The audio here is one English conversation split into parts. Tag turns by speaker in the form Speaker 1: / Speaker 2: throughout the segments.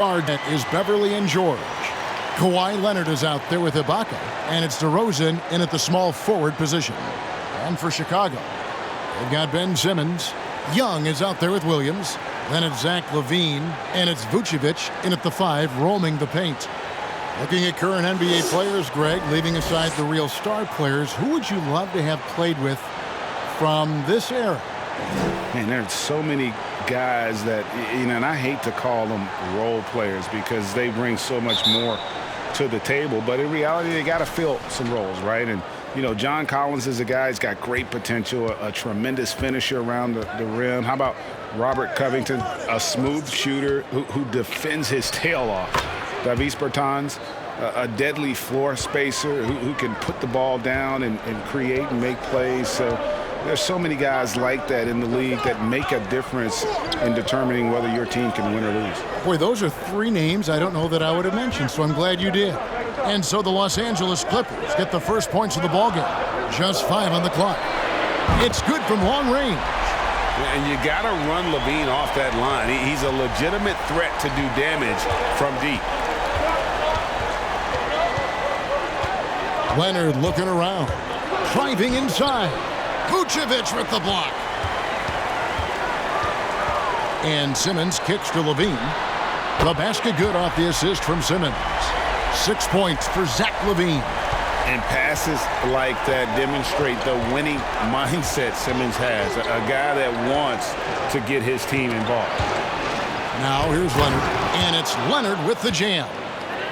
Speaker 1: Guard is Beverly and George. Kawhi Leonard is out there with Ibaka, and it's DeRozan in at the small forward position. And for Chicago, they've got Ben Simmons. Young is out there with Williams. Then it's Zach LaVine, and it's Vucevic in at the 5, roaming the paint. Looking at current NBA players, Greg, leaving aside the real star players, who would you love to have played with from this era?
Speaker 2: Man, there's so many guys that, and I hate to call them role players because they bring so much more to the table. But in reality, they got to fill some roles, right? And, John Collins is a guy who's got great potential, a tremendous finisher around the rim. How about Robert Covington, a smooth shooter who defends his tail off? Davis Bertans, a deadly floor spacer who can put the ball down and create and make plays. So there's so many guys like that in the league that make a difference in determining whether your team can win or lose.
Speaker 1: Boy, those are 3 names I don't know that I would have mentioned, so I'm glad you did. And so the Los Angeles Clippers get the first points of the ballgame. Just 5 on the clock. It's good from long range.
Speaker 3: And you got to run LaVine off that line. He's a legitimate threat to do damage from deep.
Speaker 1: Leonard looking around. Driving inside. Vucevic with the block. And Simmons kicks to LaVine. The basket good off the assist from Simmons. 6 points for Zach LaVine.
Speaker 3: And passes like that demonstrate the winning mindset Simmons has. A guy that wants to get his team involved.
Speaker 1: Now here's Leonard. And it's Leonard with the jam.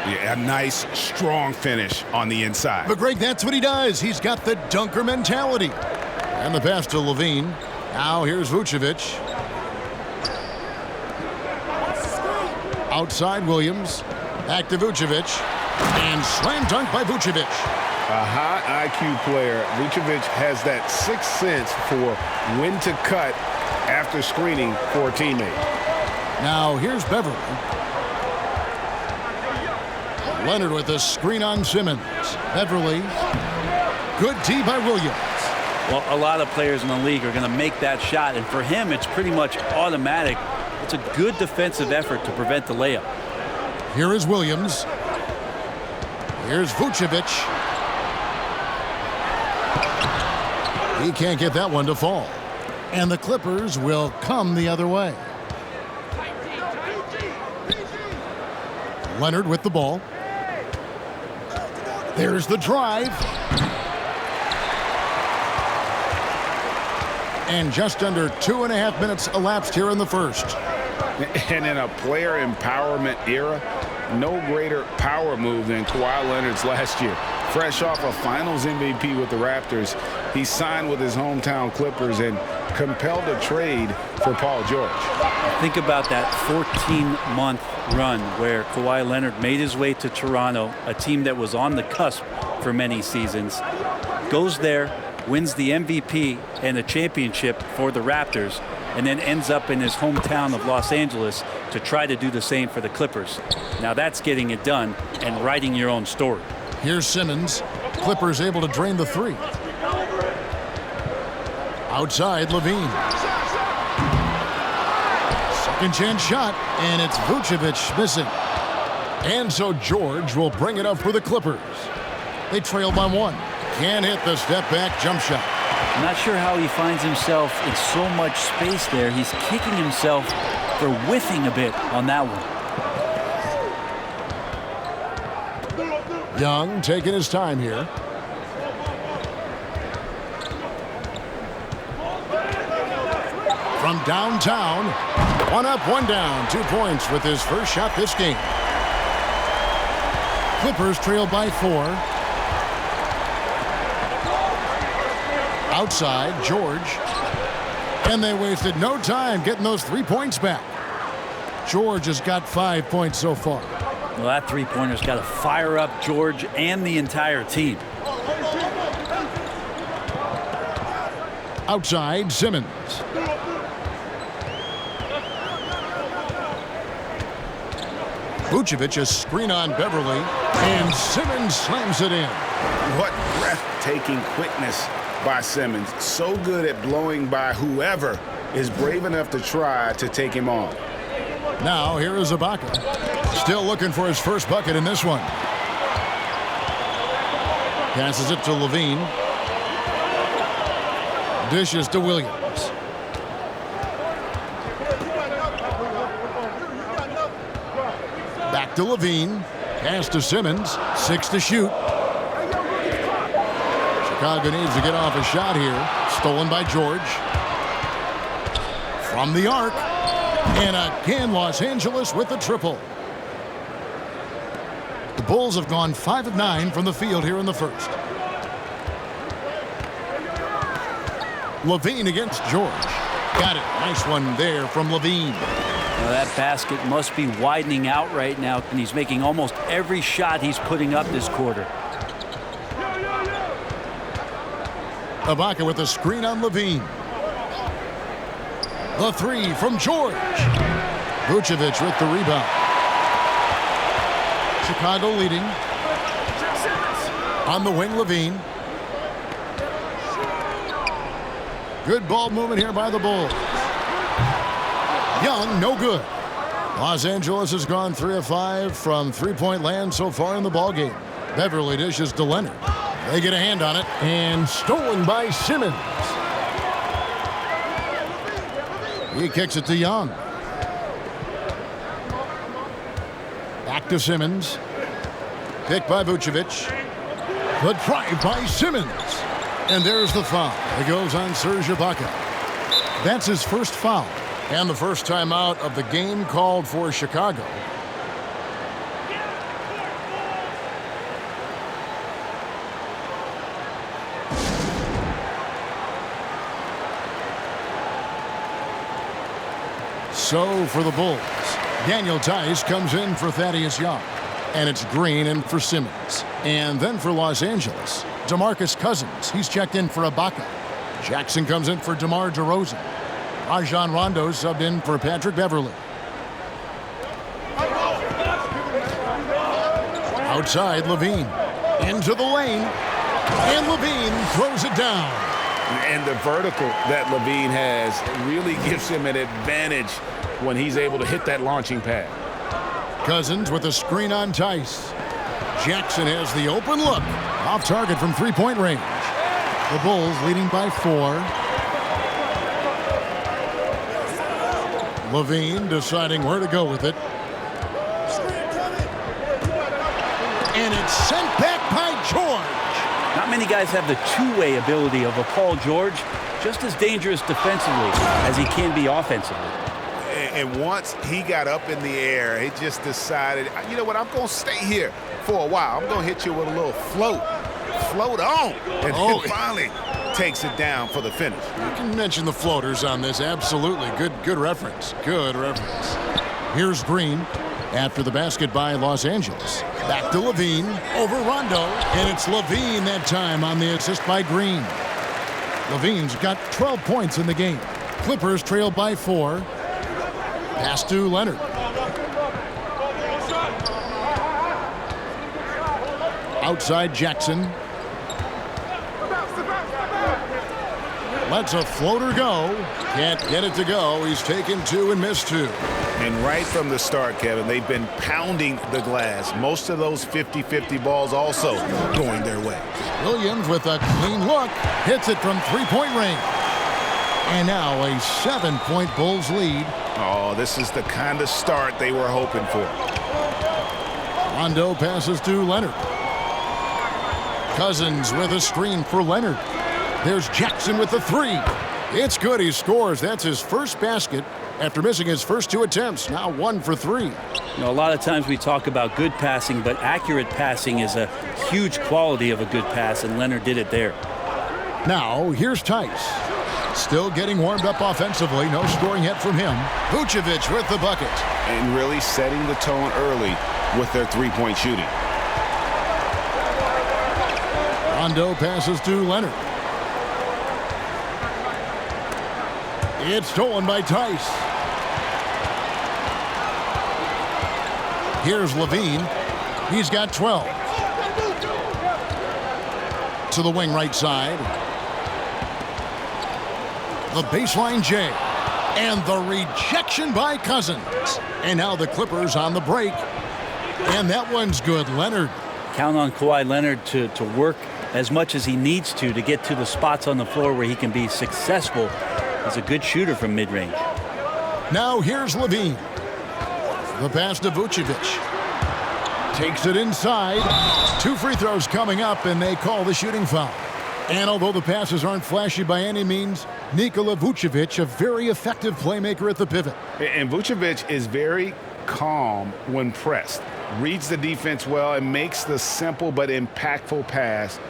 Speaker 3: Yeah, a nice, strong finish on the inside.
Speaker 1: But Greg, that's what he does. He's got the dunker mentality. And the pass to LaVine. Now here's Vucevic. Outside Williams. Back to Vucevic. And slam dunk by Vucevic.
Speaker 3: A high IQ player. Vucevic has that sixth sense for when to cut after screening for a teammate.
Speaker 1: Now here's Beverly. Leonard with a screen on Simmons. Beverly. Good D by Williams.
Speaker 4: Well, a lot of players in the league are going to make that shot, and for him, it's pretty much automatic. It's a good defensive effort to prevent the layup.
Speaker 1: Here is Williams. Here's Vucevic. He can't get that one to fall. And the Clippers will come the other way. Leonard with the ball. There's the drive. And just under 2.5 minutes elapsed here in the first.
Speaker 2: And in a player empowerment era, no greater power move than Kawhi Leonard's last year. Fresh off a Finals MVP with the Raptors, he signed with his hometown Clippers and compelled a trade for Paul George.
Speaker 4: Think about that 14-month run where Kawhi Leonard made his way to Toronto, a team that was on the cusp for many seasons, goes there, wins the MVP and a championship for the Raptors, and then ends up in his hometown of Los Angeles to try to do the same for the Clippers. Now that's getting it done and writing your own story.
Speaker 1: Here's Simmons. Clippers able to drain the 3. Outside LaVine. Second chance shot, and it's Vucevic missing. And so George will bring it up for the Clippers. They trail by 1. Can't hit the step-back jump shot.
Speaker 4: I'm not sure how he finds himself in so much space there. He's kicking himself for whiffing a bit on that one.
Speaker 1: Young taking his time here. From downtown, 1 up, 1 down, 2 points with his first shot this game. Clippers trail by 4. Outside, George. And they wasted no time getting those 3 points back. George has got 5 points so far.
Speaker 4: Well, that three-pointer's got to fire up George and the entire team.
Speaker 1: Outside, Simmons. Vucevic a screen on Beverly, and Simmons slams it in.
Speaker 2: What breathtaking quickness by Simmons. So good at blowing by whoever is brave enough to try to take him on.
Speaker 1: Now here is Ibaka. Still looking for his first bucket in this one. Passes it to Levine. Dishes to Williams. Back to Levine. Pass to Simmons. 6 to shoot. Chicago needs to get off a shot here. Stolen by George. From the arc. And again, Los Angeles with the triple. The Bulls have gone 5 of 9 from the field here in the first. Levine against George. Got it. Nice one there from Levine.
Speaker 4: Now that basket must be widening out right now, and he's making almost every shot he's putting up this quarter.
Speaker 1: Ibaka with a screen on Levine. The three from George. Vucevic with the rebound. Chicago leading. On the wing, Levine. Good ball movement here by the Bulls. Young, no good. Los Angeles has gone 3 of 5 from three-point land so far in the ballgame. Beverly dishes to Leonard. They get a hand on it, and stolen by Simmons. He kicks it to Young. Back to Simmons. Picked by Vucevic. The drive by Simmons. And there's the foul. It goes on Serge Ibaka. That's his first foul. And the first time out of the game called for Chicago. So for the Bulls, Daniel Tice comes in for Thaddeus Young. And it's Green in for Simmons. And then for Los Angeles, DeMarcus Cousins. He's checked in for Ibaka. Jackson comes in for DeMar DeRozan. Rajon Rondo subbed in for Patrick Beverly. Outside, Levine. Into the lane. And Levine throws it down.
Speaker 2: And the vertical that Levine has really gives him an advantage when he's able to hit that launching pad.
Speaker 1: Cousins with a screen on Tice. Jackson has the open look. Off target from three-point range. The Bulls leading by 4. Levine deciding where to go with it. And it's sent back by George.
Speaker 4: Not many guys have the two-way ability of a Paul George. Just as dangerous defensively as he can be offensively.
Speaker 3: And once he got up in the air, he just decided, you know what, I'm going to stay here for a while. I'm going to hit you with a little float. Float on. And then finally takes it down for the finish.
Speaker 1: You can mention the floaters on this. Absolutely. Good reference. Good reference. Here's Green after the basket by Los Angeles. Back to Levine over Rondo. And it's Levine that time on the assist by Green. Levine's got 12 points in the game. Clippers trail by 4. Pass to Leonard. Outside Jackson. Lets a floater go. Can't get it to go. He's taken 2 and missed 2.
Speaker 3: And right from the start, Kevin, they've been pounding the glass. Most of those 50-50 balls also going their way.
Speaker 1: Williams with a clean look. Hits it from three-point range. And now a 7-point Bulls lead.
Speaker 3: Oh, this is the kind of start they were hoping for.
Speaker 1: Rondo passes to Leonard. Cousins with a screen for Leonard. There's Jackson with the 3. It's good. He scores. That's his first basket after missing his first 2 attempts. Now 1 for 3.
Speaker 4: You know, a lot of times we talk about good passing, but accurate passing is a huge quality of a good pass, and Leonard did it there.
Speaker 1: Now here's Tice. Still getting warmed up offensively. No scoring yet from him. Vucevic with the bucket.
Speaker 3: And really setting the tone early with their three-point shooting.
Speaker 1: Rondo passes to Leonard. It's stolen by Tice. Here's Levine. He's got 12. To the wing right side. The baseline J. And the rejection by Cousins. And now the Clippers on the break. And that one's good. Leonard.
Speaker 4: Count on Kawhi Leonard to work as much as he needs to get to the spots on the floor where he can be successful. He's a good shooter from mid-range.
Speaker 1: Now here's Levine. The pass to Vucevic. Takes it inside. 2 free throws coming up, and they call the shooting foul. And although the passes aren't flashy by any means, Nikola Vucevic, a very effective playmaker at the pivot.
Speaker 2: And Vucevic is very calm when pressed. Reads the defense well and makes the simple but impactful pass.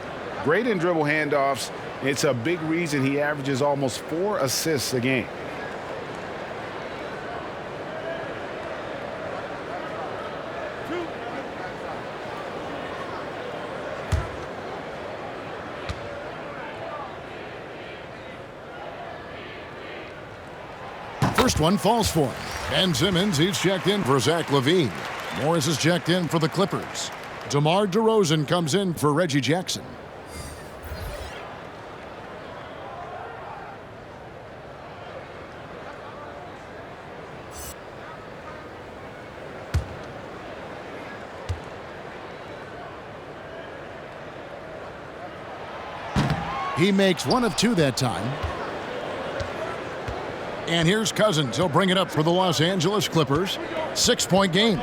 Speaker 2: Great in dribble handoffs. It's a big reason he averages almost 4 assists a game.
Speaker 1: First one falls for him. Ben Simmons, he's checked in for Zach LaVine. Morris is checked in for the Clippers. DeMar DeRozan comes in for Reggie Jackson. He makes 1 of 2 that time. And here's Cousins. He'll bring it up for the Los Angeles Clippers. 6-point game.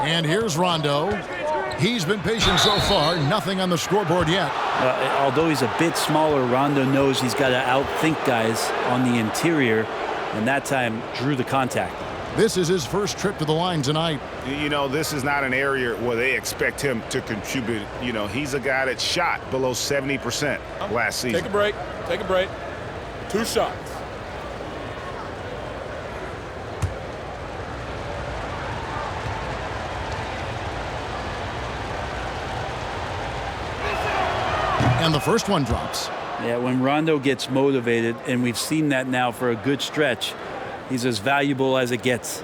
Speaker 1: And here's Rondo. He's been patient so far. Nothing on the scoreboard yet.
Speaker 4: Although he's a bit smaller, Rondo knows he's got to outthink guys on the interior, and that time drew the contact.
Speaker 1: This is his first trip to the line tonight.
Speaker 2: You know, this is not an area where they expect him to contribute. You know, he's a guy that shot below 70% last season.
Speaker 5: Take a break. Take a break. 2 shots.
Speaker 1: And the first one drops.
Speaker 4: Yeah, when Rondo gets motivated, and we've seen that now for a good stretch, he's as valuable as it gets.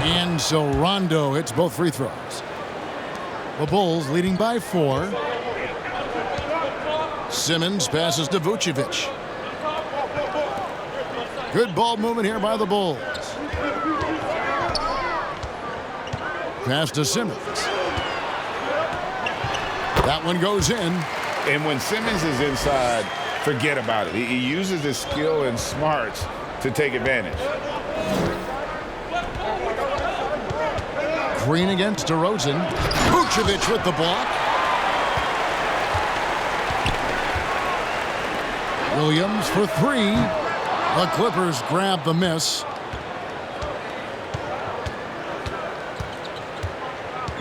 Speaker 1: And so Rondo hits both free throws. The Bulls leading by 4. Simmons passes to Vucevic. Good ball movement here by the Bulls. Pass to Simmons. That one goes in.
Speaker 2: And when Simmons is inside, forget about it. He uses his skill and smarts to take advantage.
Speaker 1: Green against DeRozan. Vucevic with the block. Williams for 3. The Clippers grab the miss.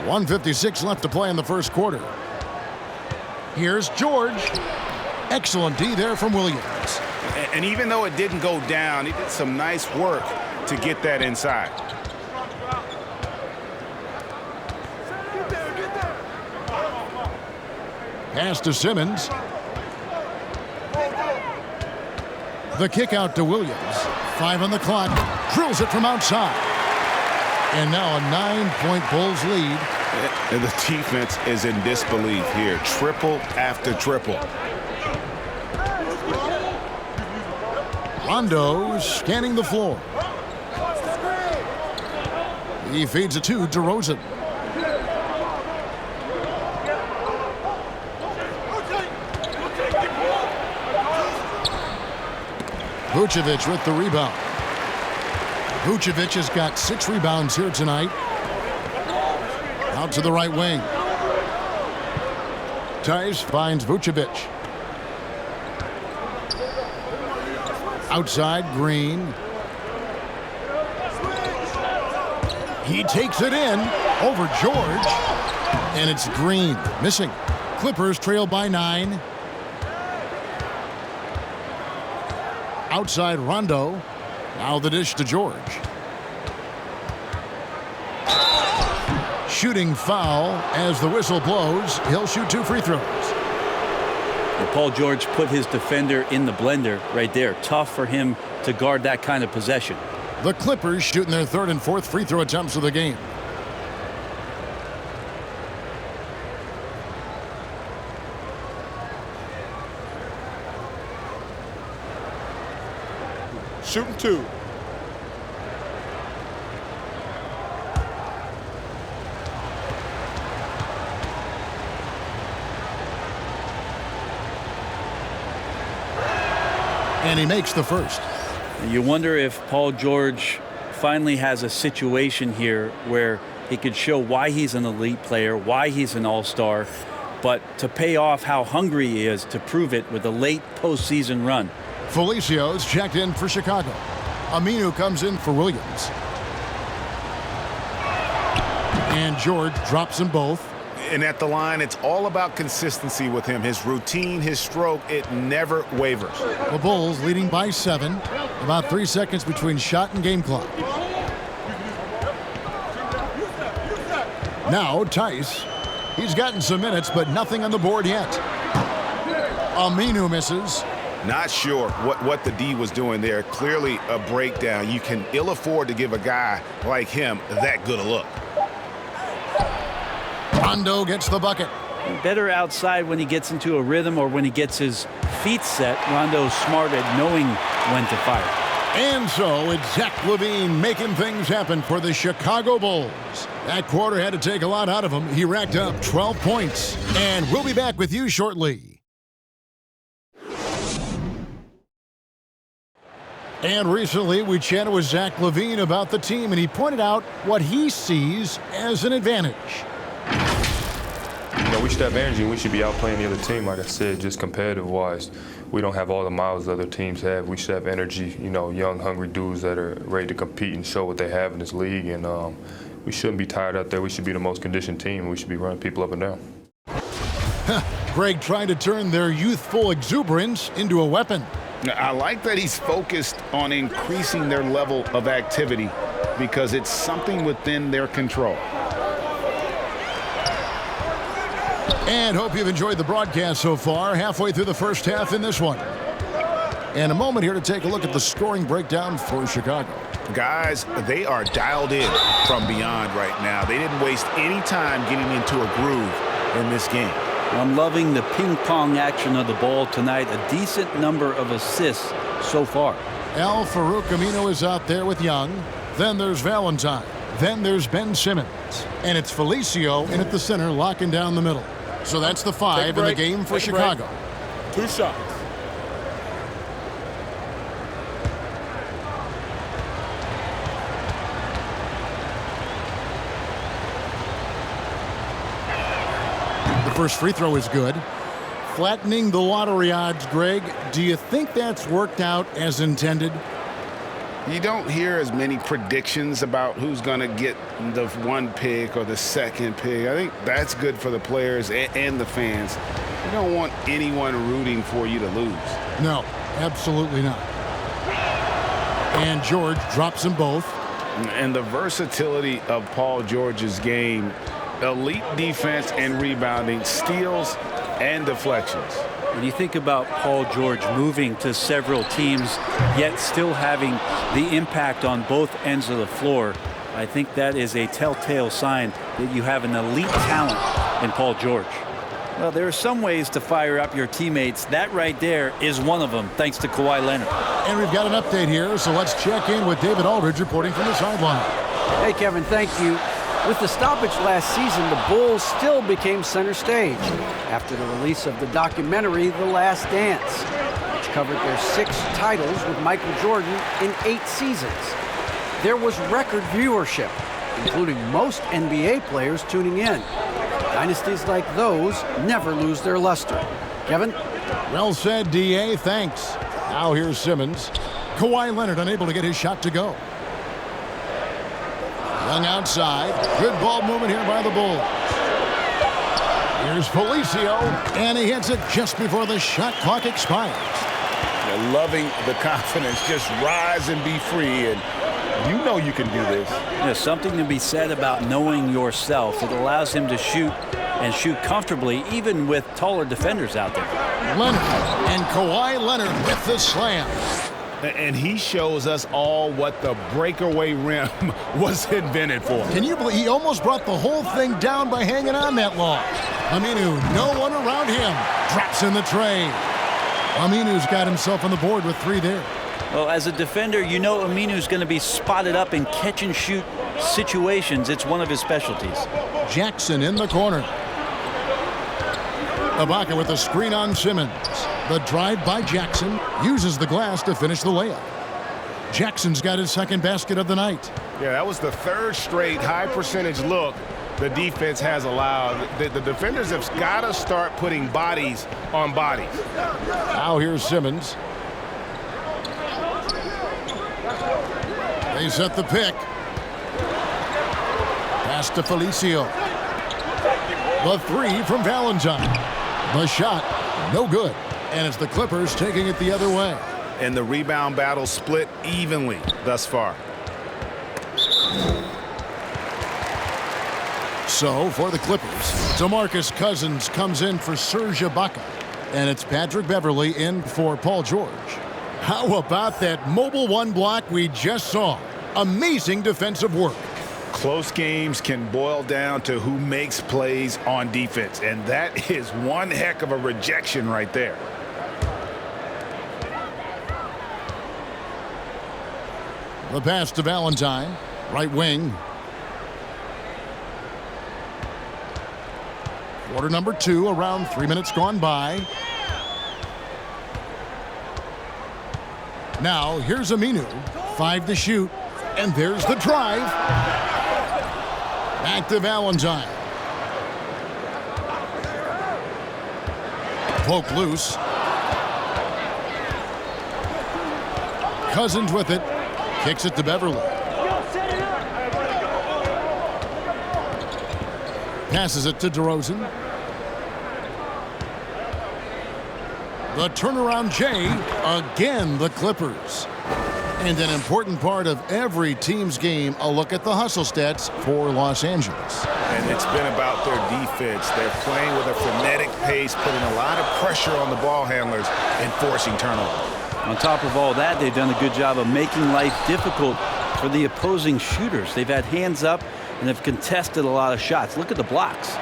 Speaker 1: 1:56 left to play in the first quarter. Here's George. Excellent D there from Williams.
Speaker 2: And even though it didn't go down, he did some nice work to get that inside.
Speaker 1: Pass to Simmons. The kick out to Williams. 5 on the clock. Drills it from outside. And now a 9-point Bulls lead.
Speaker 2: And the defense is in disbelief here. Triple after triple.
Speaker 1: Rondo scanning the floor. He feeds it to DeRozan. Vucevic with the rebound. Vucevic has got 6 rebounds here tonight. Out to the right wing. Tice finds Vucevic. Outside, Green. He takes it in over George. And it's Green missing. Clippers trail by 9. Outside Rondo. Now the dish to George. Shooting foul as the whistle blows. He'll shoot 2 free throws.
Speaker 4: Well, Paul George put his defender in the blender right there. Tough for him to guard that kind of possession.
Speaker 1: The Clippers shooting their third and fourth free throw attempts of the game.
Speaker 5: Shooting 2.
Speaker 1: And he makes the first.
Speaker 4: You wonder if Paul George finally has a situation here where he could show why he's an elite player, why he's an all-star, but to pay off how hungry he is to prove it with a late postseason run.
Speaker 1: Felicio's checked in for Chicago. Aminu comes in for Williams. And George drops them both.
Speaker 3: And at the line, it's all about consistency with him. His routine, his stroke, it never wavers.
Speaker 1: The Bulls leading by 7. About 3 seconds between shot and game clock. Now Tice. He's gotten some minutes, but nothing on the board yet. Aminu misses.
Speaker 3: Not sure what the D was doing there. Clearly a breakdown. You can ill afford to give a guy like him that good a look.
Speaker 1: Rondo gets the bucket.
Speaker 4: Better outside when he gets into a rhythm or when he gets his feet set. Rondo's smart at knowing when to fire.
Speaker 1: And so it's Zach LaVine making things happen for the Chicago Bulls. That quarter had to take a lot out of him. He racked up 12 points. And we'll be back with you shortly. And recently, we chatted with Zach LaVine about the team, and he pointed out what he sees as an advantage.
Speaker 6: You know, we should have energy, and we should be outplaying the other team, like I said, just competitive-wise. We don't have all the miles other teams have. We should have energy, you know, young, hungry dudes that are ready to compete and show what they have in this league. And we shouldn't be tired out there. We should be the most conditioned team. We should be running people up and down.
Speaker 1: Greg trying to turn their youthful exuberance into a weapon.
Speaker 2: I like that he's focused on increasing their level of activity because it's something within their control.
Speaker 1: And hope you've enjoyed the broadcast so far. Halfway through the first half in this one. And a moment here to take a look at the scoring breakdown for Chicago.
Speaker 3: Guys, they are dialed in from beyond right now. They didn't waste any time getting into a groove in this game.
Speaker 4: I'm loving the ping-pong action of the ball tonight. A decent number of assists so far.
Speaker 1: Al Farouk Aminu is out there with Young. Then there's Valentine. Then there's Ben Simmons. And it's Felicio in at the center, locking down the middle. So that's the 5 in the game for Chicago.
Speaker 5: 2 shots.
Speaker 1: First free throw is good. Flattening the lottery odds, Greg. Do you think that's worked out as intended?
Speaker 2: You don't hear as many predictions about who's going to get the 1 pick or the 2nd pick. I think that's good for the players and the fans. You don't want anyone rooting for you to lose.
Speaker 1: No, absolutely not. And George drops them both.
Speaker 2: And the versatility of Paul George's game. Elite defense and rebounding, steals and deflections.
Speaker 4: When you think about Paul George moving to several teams, yet still having the impact on both ends of the floor, I think that is a telltale sign that you have an elite talent in Paul George. Well, there are some ways to fire up your teammates. That right there is one of them, thanks to Kawhi Leonard.
Speaker 1: And we've got an update here, so let's check in with David Aldridge reporting from the sideline.
Speaker 7: Hey, Kevin, thank you. With the stoppage last season, the Bulls still became center stage after the release of the documentary The Last Dance, which covered their 6 titles with Michael Jordan in 8 seasons. There was record viewership, including most NBA players tuning in. Dynasties like those never lose their luster. Kevin?
Speaker 1: Well said, D.A. Thanks. Now here's Simmons. Kawhi Leonard unable to get his shot to go. Young outside. Good ball movement here by the Bulls. Here's Felicio, and he hits it just before the shot clock expires.
Speaker 3: They're loving the confidence. Just rise and be free, and you know you can do this.
Speaker 4: There's something to be said about knowing yourself. It allows him to shoot and shoot comfortably, even with taller defenders out there.
Speaker 1: Leonard and Kawhi Leonard with the slam.
Speaker 2: And he shows us all what the breakaway rim was invented for.
Speaker 1: Can you believe he almost brought the whole thing down by hanging on that long? Aminu, no one around him. Drops in the tray. Aminu's got himself on the board with 3 there.
Speaker 4: Well, as a defender, you know Aminu's going to be spotted up in catch-and-shoot situations. It's one of his specialties.
Speaker 1: Jackson in the corner. Ibaka with a screen on Simmons. The drive by Jackson uses the glass to finish the layup. Jackson's got his second basket of the night.
Speaker 2: Yeah, that was the 3rd straight high percentage look the defense has allowed. The defenders have got to start putting bodies on bodies.
Speaker 1: Now here's Simmons. They set the pick. Pass to Felicio. The 3 from Valentine. The shot, no good. And it's the Clippers taking it the other way.
Speaker 2: And the rebound battle split evenly thus far.
Speaker 1: So for the Clippers, DeMarcus Cousins comes in for Serge Ibaka. And it's Patrick Beverley in for Paul George. How about that mobile 1 block we just saw? Amazing defensive work.
Speaker 2: Close games can boil down to who makes plays on defense. And that is one heck of a rejection right there.
Speaker 1: The pass to Valentine, right wing. Quarter number 2, around 3 minutes gone by. Now here's Aminu, 5 to shoot, and there's the drive. Back to Valentine. Poke loose. Cousins with it. Kicks it to Beverley. Passes it to DeRozan. The turnaround Jay. Again, the Clippers. And an important part of every team's game, a look at the hustle stats for Los Angeles.
Speaker 2: And it's been about their defense. They're playing with a frenetic pace, putting a lot of pressure on the ball handlers and forcing turnovers.
Speaker 4: On top of all that, they've done a good job of making life difficult for the opposing shooters. They've had hands up and have contested a lot of shots. Look at the blocks.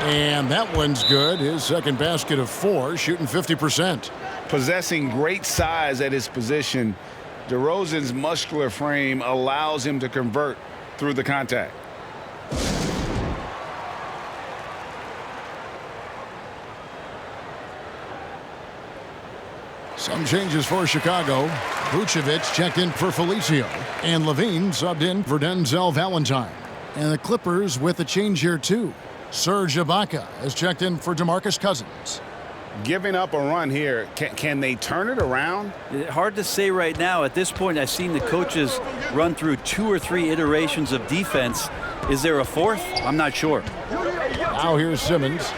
Speaker 1: And that one's good. His second basket of 4, shooting 50%.
Speaker 2: Possessing great size at his position, DeRozan's muscular frame allows him to convert through the contact.
Speaker 1: Some changes for Chicago. Vucevic checked in for Felicio. And Levine subbed in for Denzel Valentine. And the Clippers with a change here too. Serge Ibaka has checked in for DeMarcus Cousins.
Speaker 2: Giving up a run here, can they turn it around?
Speaker 4: Hard to say right now. At this point, I've seen the coaches run through 2 or 3 iterations of defense. Is there a 4th? I'm not sure.
Speaker 1: Now here's Simmons.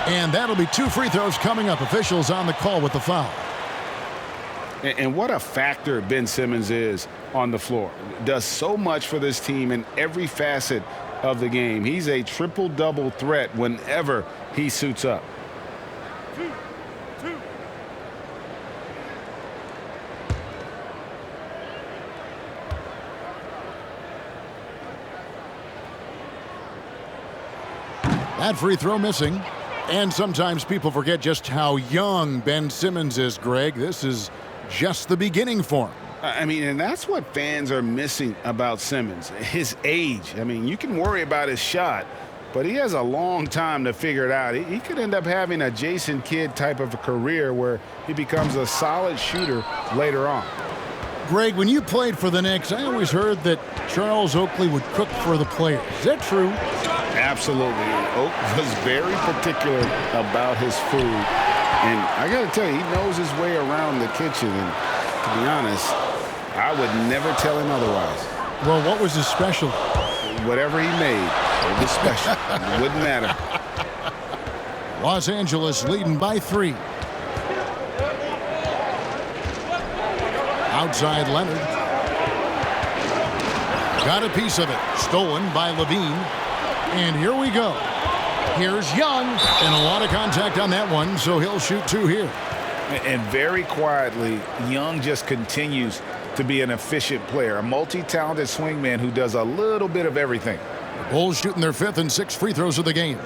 Speaker 1: And that'll be 2 free throws coming up. Officials on the call with the foul.
Speaker 2: And what a factor Ben Simmons is on the floor. Does so much for this team in every facet of the game. He's a triple-double threat whenever he suits up.
Speaker 1: That free throw missing. And sometimes people forget just how young Ben Simmons is, Greg. This is just the beginning for him.
Speaker 2: I mean, and that's what fans are missing about Simmons, his age. I mean, you can worry about his shot, but he has a long time to figure it out. He could end up having a Jason Kidd type of a career where he becomes a solid shooter later on.
Speaker 1: Greg, when you played for the Knicks, I always heard that Charles Oakley would cook for the players. Is that true?
Speaker 2: Absolutely. Oak was very particular about his food. And I got to tell you, he knows his way around the kitchen. And to be honest, I would never tell him otherwise.
Speaker 1: Well, what was his special?
Speaker 2: Whatever he made, it was special. It wouldn't matter.
Speaker 1: Los Angeles leading by 3. Outside Leonard. Got a piece of it. Stolen by Levine. And here we go. Here's Young. And a lot of contact on that one, so he'll shoot 2 here.
Speaker 2: And very quietly, Young just continues to be an efficient player, a multi-talented swingman who does a little bit of everything.
Speaker 1: The Bulls shooting their 5th and 6th free throws of the game.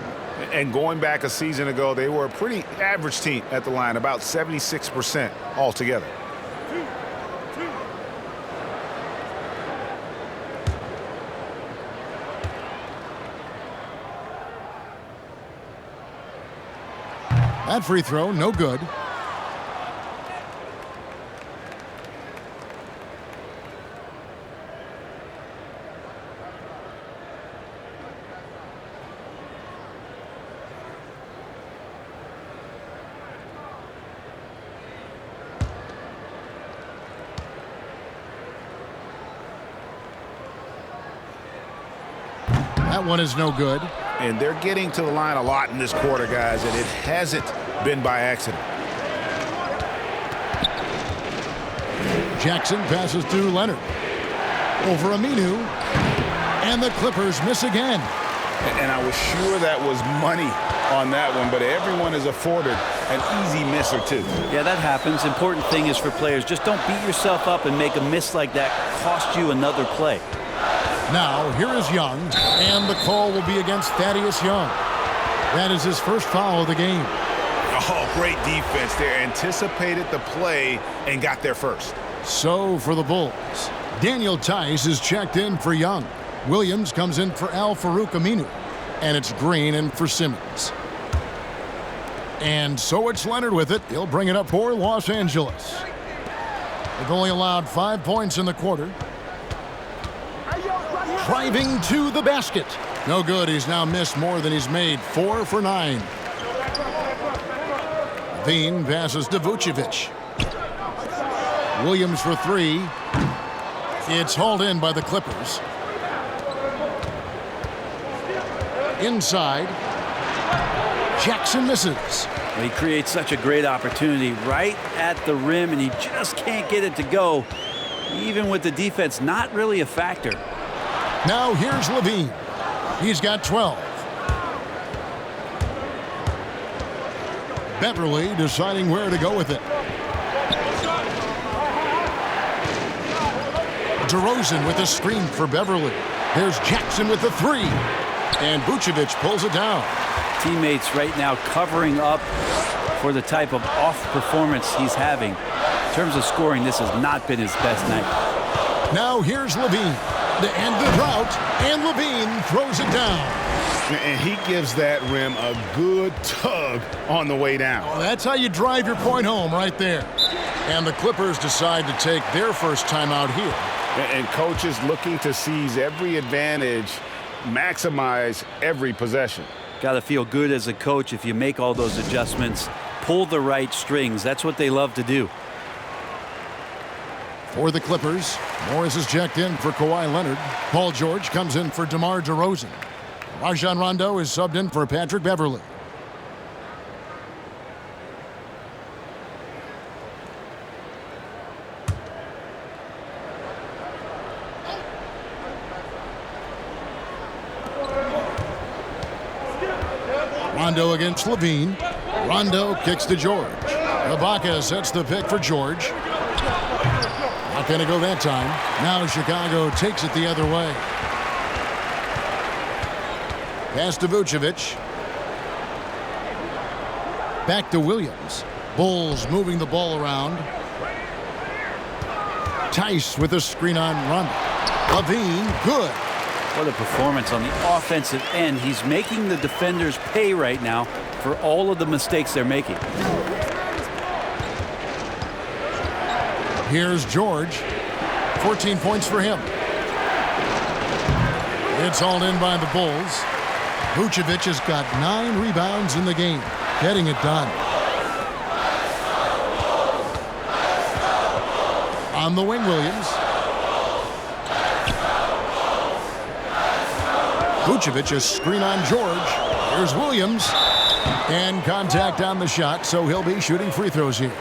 Speaker 2: And going back a season ago, they were a pretty average team at the line, about 76% altogether.
Speaker 1: That free throw, no good. That one is no good.
Speaker 2: And they're getting to the line a lot in this quarter, guys, and it hasn't been by accident.
Speaker 1: Jackson passes to Leonard. Over Aminu. And the Clippers miss again.
Speaker 2: And I was sure that was money on that one, but everyone is afforded an easy miss or two.
Speaker 4: Yeah, that happens. Important thing is for players, just don't beat yourself up and make a miss like that cost you another play.
Speaker 1: Now, here is Young, and the call will be against Thaddeus Young. That is his first foul of the game.
Speaker 3: Oh, great defense there. Anticipated the play and got there first.
Speaker 1: So for the Bulls, Daniel Tice is checked in for Young. Williams comes in for Al-Farouq Aminu. And it's Green in for Simmons. And so it's Leonard with it. He'll bring it up for Los Angeles. They've only allowed 5 points in the quarter. Driving to the basket. No good. He's now missed more than he's made. 4 for 9. Veen passes to Vucevic. Williams for 3. It's hauled in by the Clippers. Inside. Jackson misses.
Speaker 4: He creates such a great opportunity right at the rim, and he just can't get it to go. Even with the defense not really a factor.
Speaker 1: Now here's Levine. He's got 12. Beverly deciding where to go with it. DeRozan with a screen for Beverly. There's Jackson with the 3. And Vucevic pulls it down.
Speaker 4: Teammates right now covering up for the type of off performance he's having. In terms of scoring, this has not been his best night.
Speaker 1: Now here's Levine. To end the drought, and Levine throws it down.
Speaker 2: And he gives that rim a good tug on the way down.
Speaker 1: Well, that's how you drive your point home right there. And the Clippers decide to take their first timeout here.
Speaker 2: And coaches looking to seize every advantage, maximize every possession.
Speaker 4: Got to feel good as a coach if you make all those adjustments, pull the right strings. That's what they love to do.
Speaker 1: For the Clippers, Morris is checked in for Kawhi Leonard. Paul George comes in for DeMar DeRozan. Rajon Rondo is subbed in for Patrick Beverly. Rondo against Levine. Rondo kicks to George. Ibaka sets the pick for George. Not going to go that time. Now Chicago takes it the other way. Pass to Vucevic. Back to Williams. Bulls moving the ball around. Tice with a screen on Rondo. Levine, good.
Speaker 4: What a performance on the offensive end. He's making the defenders pay right now for all of the mistakes they're making.
Speaker 1: Here's George. 14 points for him. It's hauled in by the Bulls. Vucevic has got 9 rebounds in the game, getting it done. On the wing, Williams. Vucevic, a screen on George. Here's Williams. And contact on the shot, so he'll be shooting free throws here.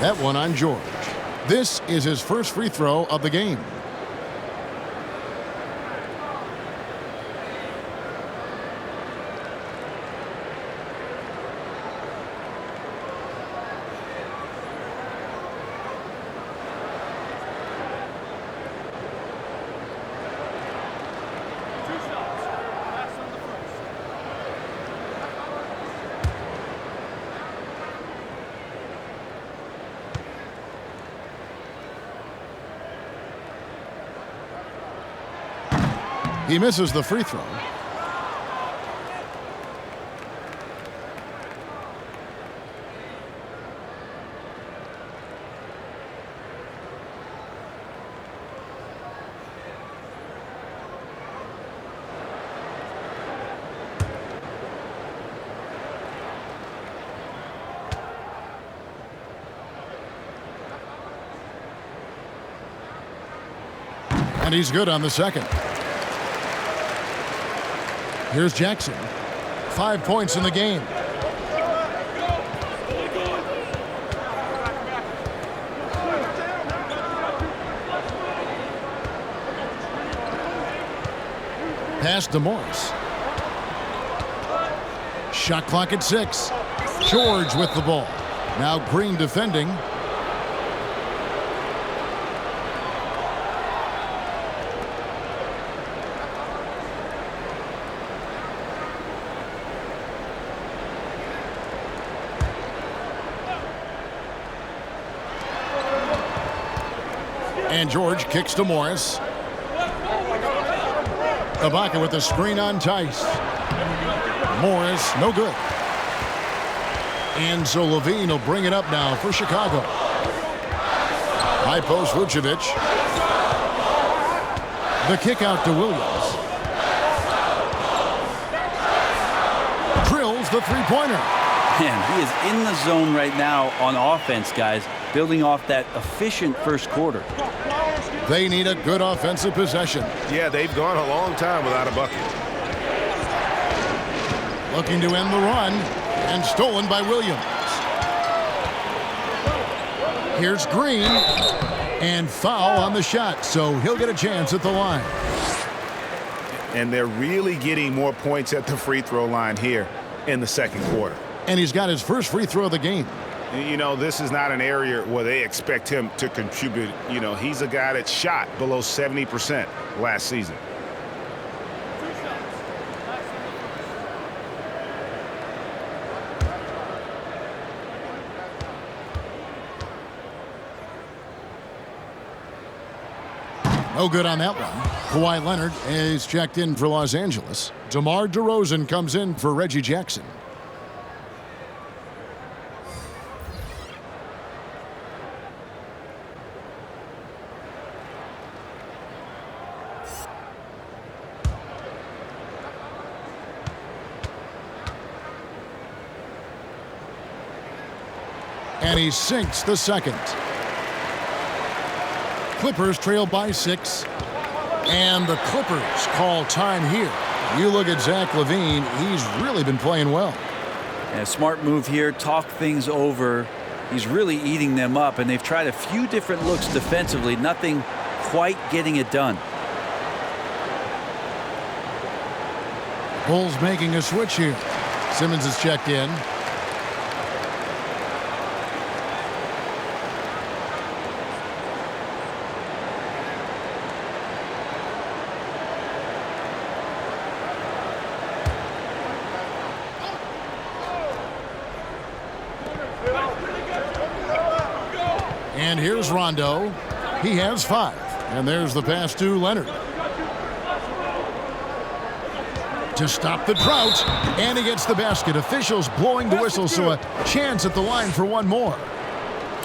Speaker 1: That one on George. This is his first free throw of the game. He misses the free throw. And he's good on the second. Here's Jackson. 5 points in the game. Pass to Morris. Shot clock at 6. George with the ball. Now Green defending. And George kicks to Morris. Ibaka with the screen on Tice. Morris, no good. And so Levine will bring it up now for Chicago. High post Vucevic. The kick out to Williams. Drills the three-pointer.
Speaker 4: Man, he is in the zone right now on offense, guys, building off that efficient first quarter.
Speaker 1: They need a good offensive possession.
Speaker 3: Yeah, they've gone a long time without a bucket.
Speaker 1: Looking to end the run, and stolen by Williams. Here's Green, and foul on the shot, so he'll get a chance at the line.
Speaker 3: And they're really getting more points at the free throw line here in the second quarter.
Speaker 1: And he's got his first free throw of the game.
Speaker 3: You know, this is not an area where they expect him to contribute. You know, he's a guy that shot below 70% last season.
Speaker 1: No good on that one. Kawhi Leonard is checked in for Los Angeles. DeMar DeRozan comes in for Reggie Jackson. And he sinks the second. Clippers trail by 6. And the Clippers call time here. You look at Zach LaVine, he's really been playing well.
Speaker 4: And a smart move here, talk things over. He's really eating them up, and they've tried a few different looks defensively, nothing quite getting it done.
Speaker 1: Bulls making a switch here. Simmons is checked in. And here's Rondo. He has 5. And there's the pass to Leonard. To stop the drought. And he gets the basket. Officials blowing the whistle, so a chance at the line for one more.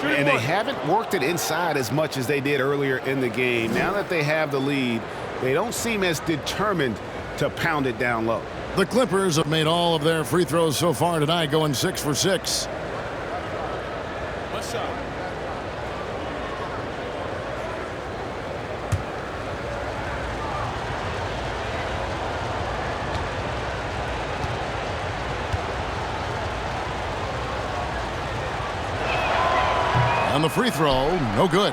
Speaker 3: And they haven't worked it inside as much as they did earlier in the game. Now that they have the lead, they don't seem as determined to pound it down low.
Speaker 1: The Clippers have made all of their free throws so far tonight, going 6 for 6.
Speaker 5: What's up?
Speaker 1: And the free throw, no good.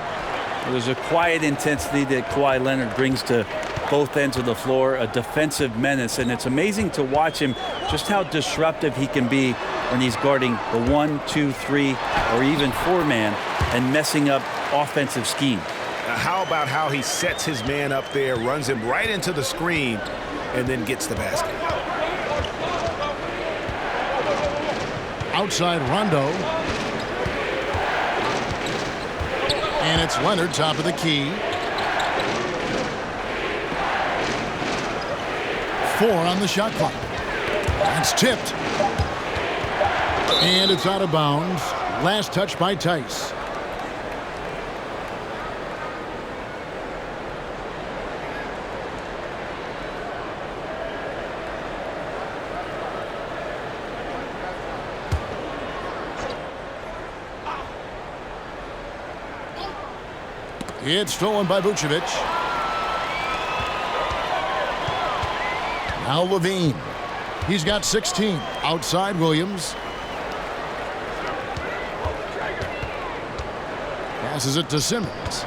Speaker 4: There's a quiet intensity that Kawhi Leonard brings to both ends of the floor, a defensive menace, and it's amazing to watch him just how disruptive he can be when he's guarding the 1, 2, 3, or even 4-man and messing up offensive scheme.
Speaker 3: Now, how about how he sets his man up there, runs him right into the screen, and then gets the basket.
Speaker 1: Outside Rondo. And it's Leonard, top of the key. 4 on the shot clock. That's tipped. And it's out of bounds. Last touch by Tice. It's stolen by Vucevic. Now Levine. He's got 16. Outside Williams. Passes it to Simmons.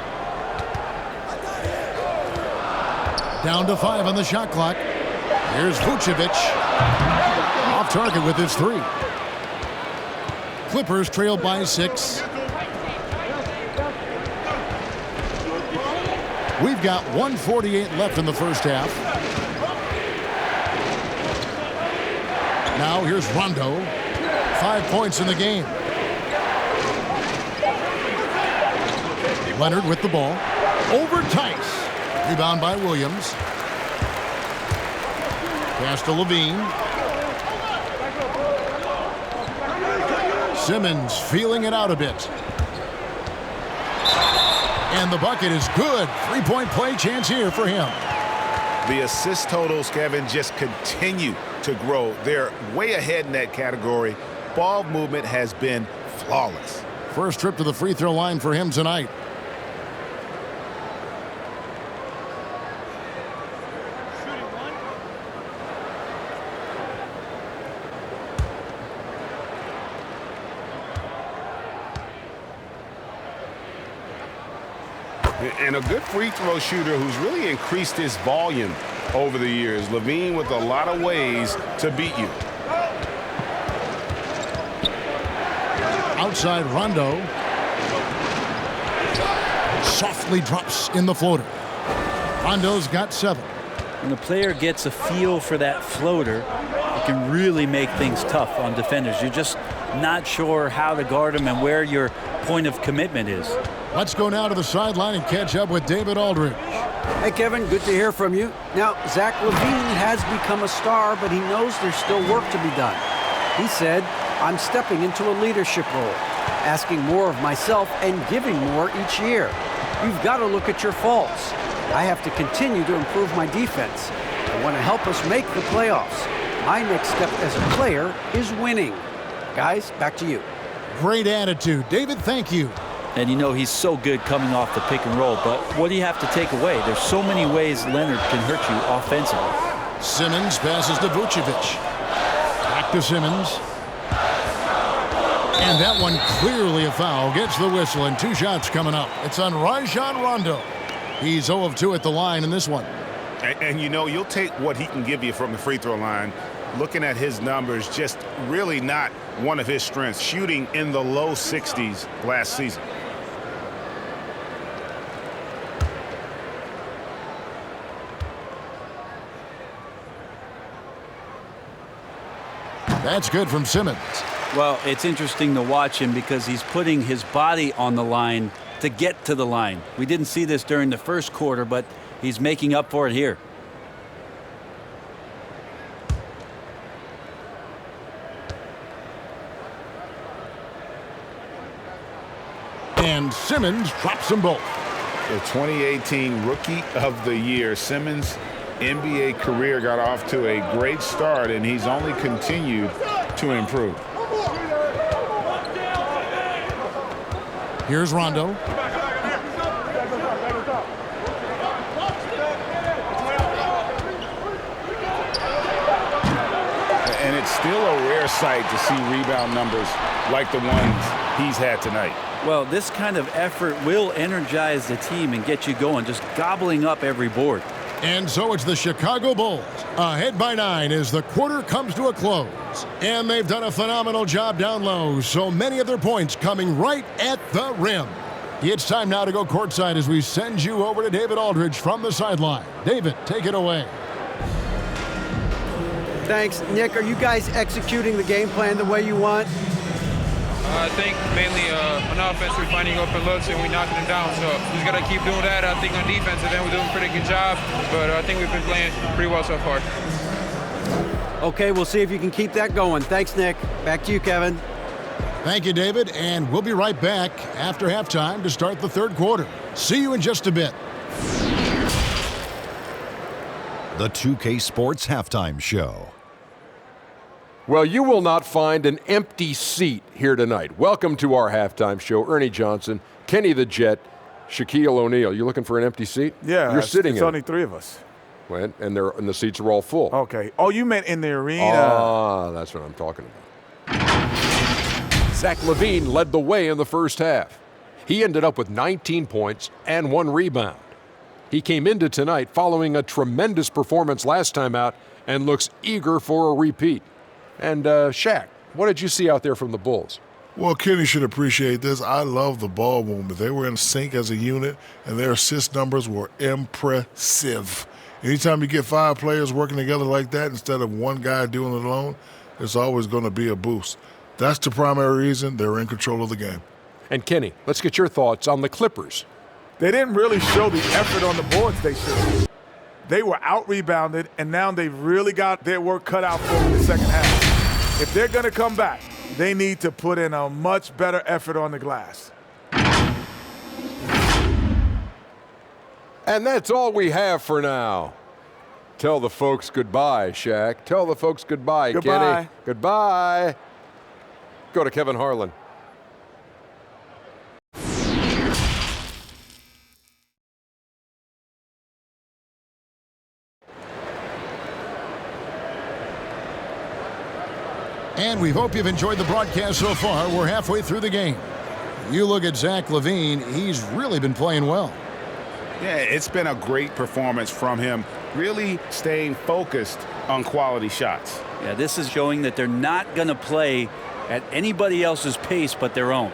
Speaker 1: Down to 5 on the shot clock. Here's Vucevic. Off target with his 3. Clippers trail by 6. We've got 1:48 left in the first half. Now here's Rondo. 5 points in the game. Leonard with the ball. Over Tice. Rebound by Williams. Pass to Levine. Simmons feeling it out a bit. And the bucket is good. 3-point play chance here for him.
Speaker 3: The assist totals, Kevin, just continue to grow. They're way ahead in that category. Ball movement has been flawless.
Speaker 1: First trip to the free throw line for him tonight.
Speaker 2: And a good free throw shooter who's really increased his volume over the years. Levine with a lot of ways to beat you.
Speaker 1: Outside Rondo. Softly drops in the floater. Rondo's got 7.
Speaker 4: When the player gets a feel for that floater, it can really make things tough on defenders. You're just not sure how to guard him and where your point of commitment is.
Speaker 1: Let's go now to the sideline and catch up with David Aldridge.
Speaker 7: Hey, Kevin, good to hear from you. Now, Zach LaVine has become a star, but he knows there's still work to be done. He said, I'm stepping into a leadership role, asking more of myself and giving more each year. You've got to look at your faults. I have to continue to improve my defense. I want to help us make the playoffs. My next step as a player is winning. Guys, back to you.
Speaker 1: Great attitude. David, thank you.
Speaker 4: And you know he's so good coming off the pick and roll, but what do you have to take away? There's so many ways Leonard can hurt you offensively.
Speaker 1: Simmons passes to Vucevic. Back to Simmons. And that one clearly a foul. Gets the whistle and 2 shots coming up. It's on Rajon Rondo. He's 0 of 2 at the line in this one.
Speaker 3: And you know, you'll take what he can give you from the free throw line. Looking at his numbers, just really not one of his strengths. Shooting in the low 60s last season.
Speaker 1: That's good from Simmons.
Speaker 4: Well, it's interesting to watch him because he's putting his body on the line to get to the line. We didn't see this during the first quarter, but he's making up for it here.
Speaker 1: And Simmons drops them both.
Speaker 2: The 2018 Rookie of the Year. Simmons' NBA career got off to a great start, and he's only continued to improve.
Speaker 1: Here's Rondo.
Speaker 2: And it's still a rare sight to see rebound numbers like the ones he's had tonight.
Speaker 4: Well, this kind of effort will energize the team and get you going, just gobbling up every board.
Speaker 1: And so it's the Chicago Bulls ahead by 9 as the quarter comes to a close. And they've done a phenomenal job down low, so many of their points coming right at the rim. It's time now to go courtside as we send you over to David Aldridge from the sideline. David, take it away.
Speaker 7: Thanks, Nick. Are you guys executing the game plan the way you want?
Speaker 8: I think mainly on offense we're finding open looks and we're knocking them down. So we just got to keep doing that. I think on defense, and then we're doing a pretty good job. But I think we've been playing pretty well so far.
Speaker 7: Okay, we'll see if you can keep that going. Thanks, Nick. Back to you, Kevin.
Speaker 1: Thank you, David, and we'll be right back after halftime to start the third quarter. See you in just a bit.
Speaker 9: The 2K Sports Halftime Show.
Speaker 10: Well, you will not find an empty seat here tonight. Welcome to our halftime show. Ernie Johnson, Kenny the Jet, Shaquille O'Neal. You looking for an empty seat?
Speaker 11: Yeah,
Speaker 10: you're sitting.
Speaker 11: It's
Speaker 10: in
Speaker 11: only 3 of us.
Speaker 10: And the seats are all full.
Speaker 11: Okay. Oh, you meant in the arena?
Speaker 10: Ah, that's what I'm talking about. Zach LaVine led the way in the first half. He ended up with 19 points and 1 rebound. He came into tonight following a tremendous performance last time out and looks eager for a repeat. And Shaq, what did you see out there from the Bulls?
Speaker 12: Well, Kenny should appreciate this. I love the ball movement. They were in sync as a unit, and their assist numbers were impressive. Anytime you get 5 players working together like that instead of one guy doing it alone, it's always going to be a boost. That's the primary reason they're in control of the game.
Speaker 10: And Kenny, let's get your thoughts on the Clippers.
Speaker 11: They didn't really show the effort on the boards they should. They were out-rebounded, and now they've really got their work cut out for them in the second half. If they're going to come back, they need to put in a much better effort on the glass.
Speaker 10: And that's all we have for now. Tell the folks goodbye, Shaq. Tell the folks goodbye,
Speaker 11: Goodbye.
Speaker 10: Kenny. Goodbye. Go to Kevin Harlan.
Speaker 1: And we hope you've enjoyed the broadcast so far. We're halfway through the game. You look at Zach LaVine, he's really been playing well.
Speaker 2: Yeah, it's been a great performance from him, really staying focused on quality shots.
Speaker 4: Yeah, this is showing that they're not going to play at anybody else's pace but their own.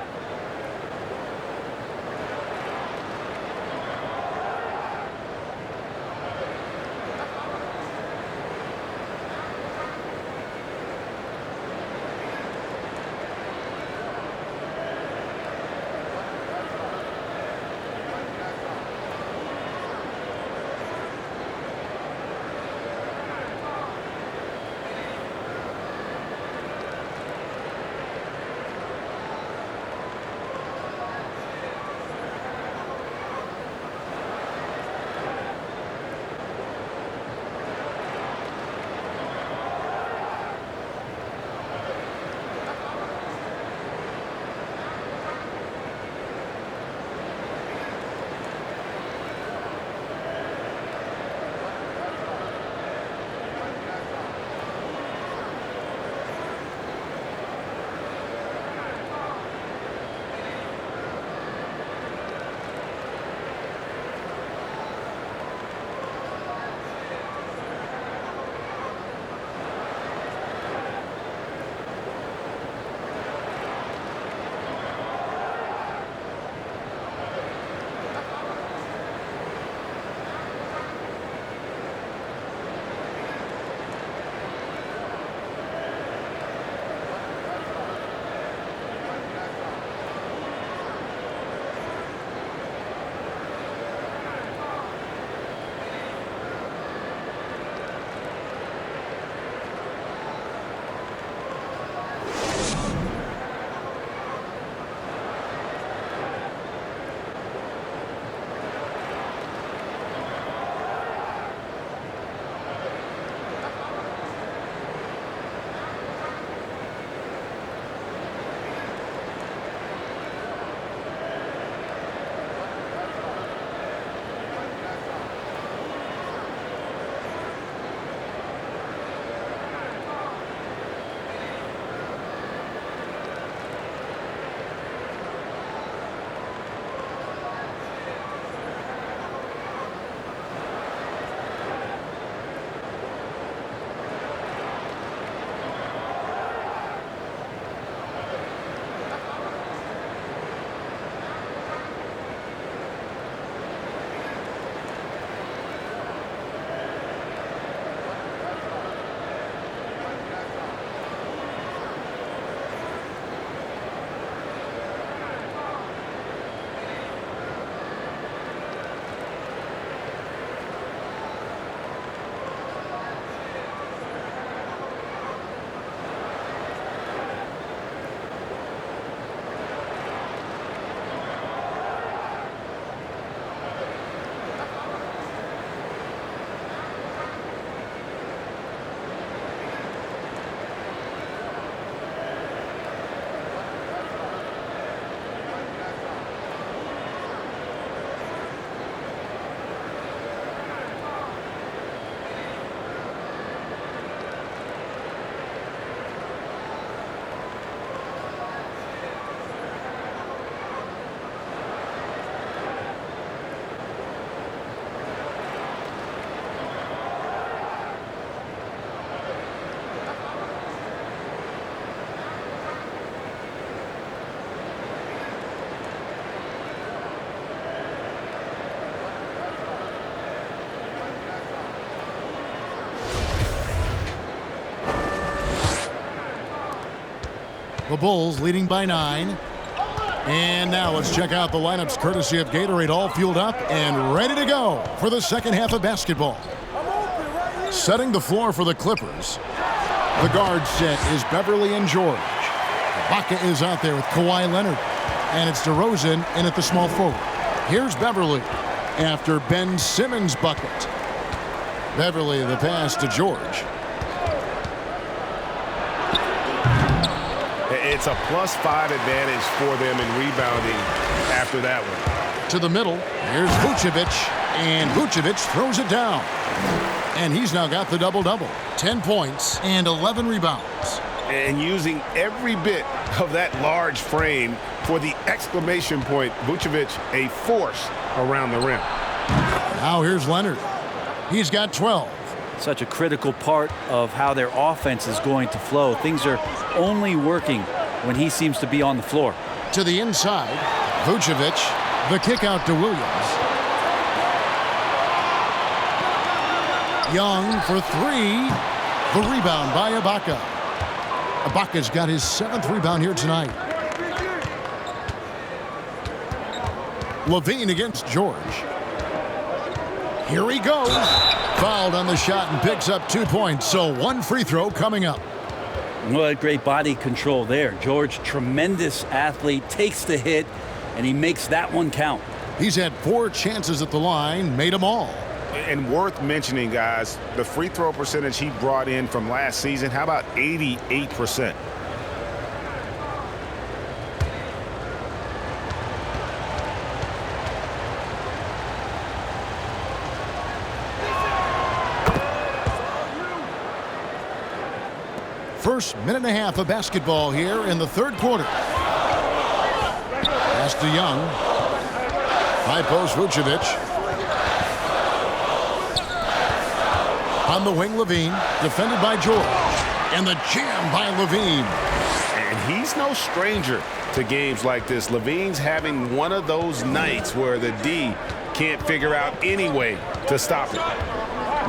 Speaker 1: The Bulls leading by 9. And now let's check out the lineups courtesy of Gatorade, all fueled up and ready to go for the second half of basketball. Setting the floor for the Clippers. The guard set is Beverly and George. Ibaka is out there with Kawhi Leonard. And it's DeRozan in at the small forward. Here's Beverly after Ben Simmons' bucket. Beverly the pass to George.
Speaker 2: It's a +5 advantage for them in rebounding after that one.
Speaker 1: To the middle, here's Vucevic, and Vucevic throws it down. And he's now got the double-double, 10 points and 11 rebounds.
Speaker 2: And using every bit of that large frame for the exclamation point, Vucevic a force around the rim.
Speaker 1: Now here's Leonard. He's got 12.
Speaker 4: Such a critical part of how their offense is going to flow. Things are only working when he seems to be on the floor.
Speaker 1: To the inside, Vucevic, the kick out to Williams. Young for 3. The rebound by Ibaka. Ibaka's got his 7th rebound here tonight. Levine against George. Here he goes. Fouled on the shot and picks up 2 points, so 1 free throw coming up.
Speaker 4: What great body control there. George, tremendous athlete, takes the hit, and he makes that one count.
Speaker 1: He's had 4 chances at the line, made them all.
Speaker 2: And worth mentioning, guys, the free throw percentage he brought in from last season, how about 88%?
Speaker 1: First minute and a half of basketball here in the third quarter. Pass to Young. High post Vucevic. On the wing, Levine, defended by George. And the jam by Levine.
Speaker 2: And he's no stranger to games like this. Levine's having one of those nights where the D can't figure out any way to stop it.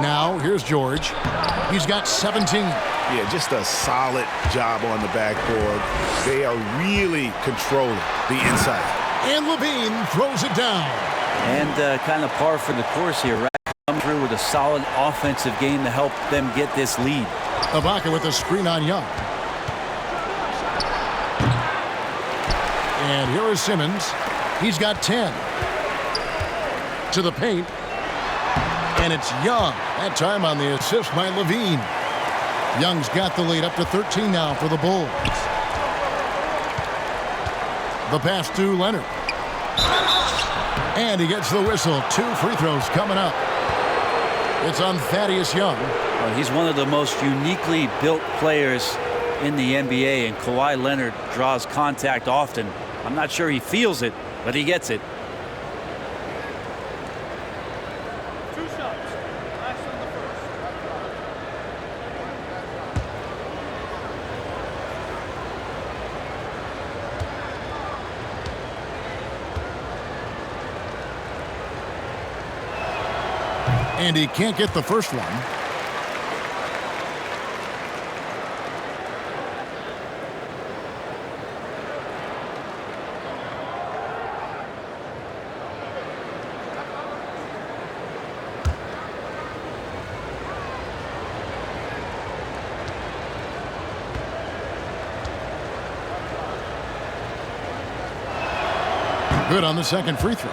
Speaker 1: Now, here's George. He's got 17.
Speaker 3: Yeah, just a solid job on the backboard. They are really controlling the inside.
Speaker 1: And Levine throws it down.
Speaker 4: And kind of par for the course here, right? Come through with a solid offensive game to help them get this lead.
Speaker 1: Ibaka with a screen on Young. And here is Simmons. He's got 10. To the paint. And it's Young. That time on the assist by Levine. Young's got the lead up to 13 now for the Bulls. The pass to Leonard. And he gets the whistle. 2 free throws coming up. It's on Thaddeus Young.
Speaker 4: Well, he's one of the most uniquely built players in the NBA, and Kawhi Leonard draws contact often. I'm not sure he feels it, but he gets it.
Speaker 1: And he can't get the first one. Good on the second free throw.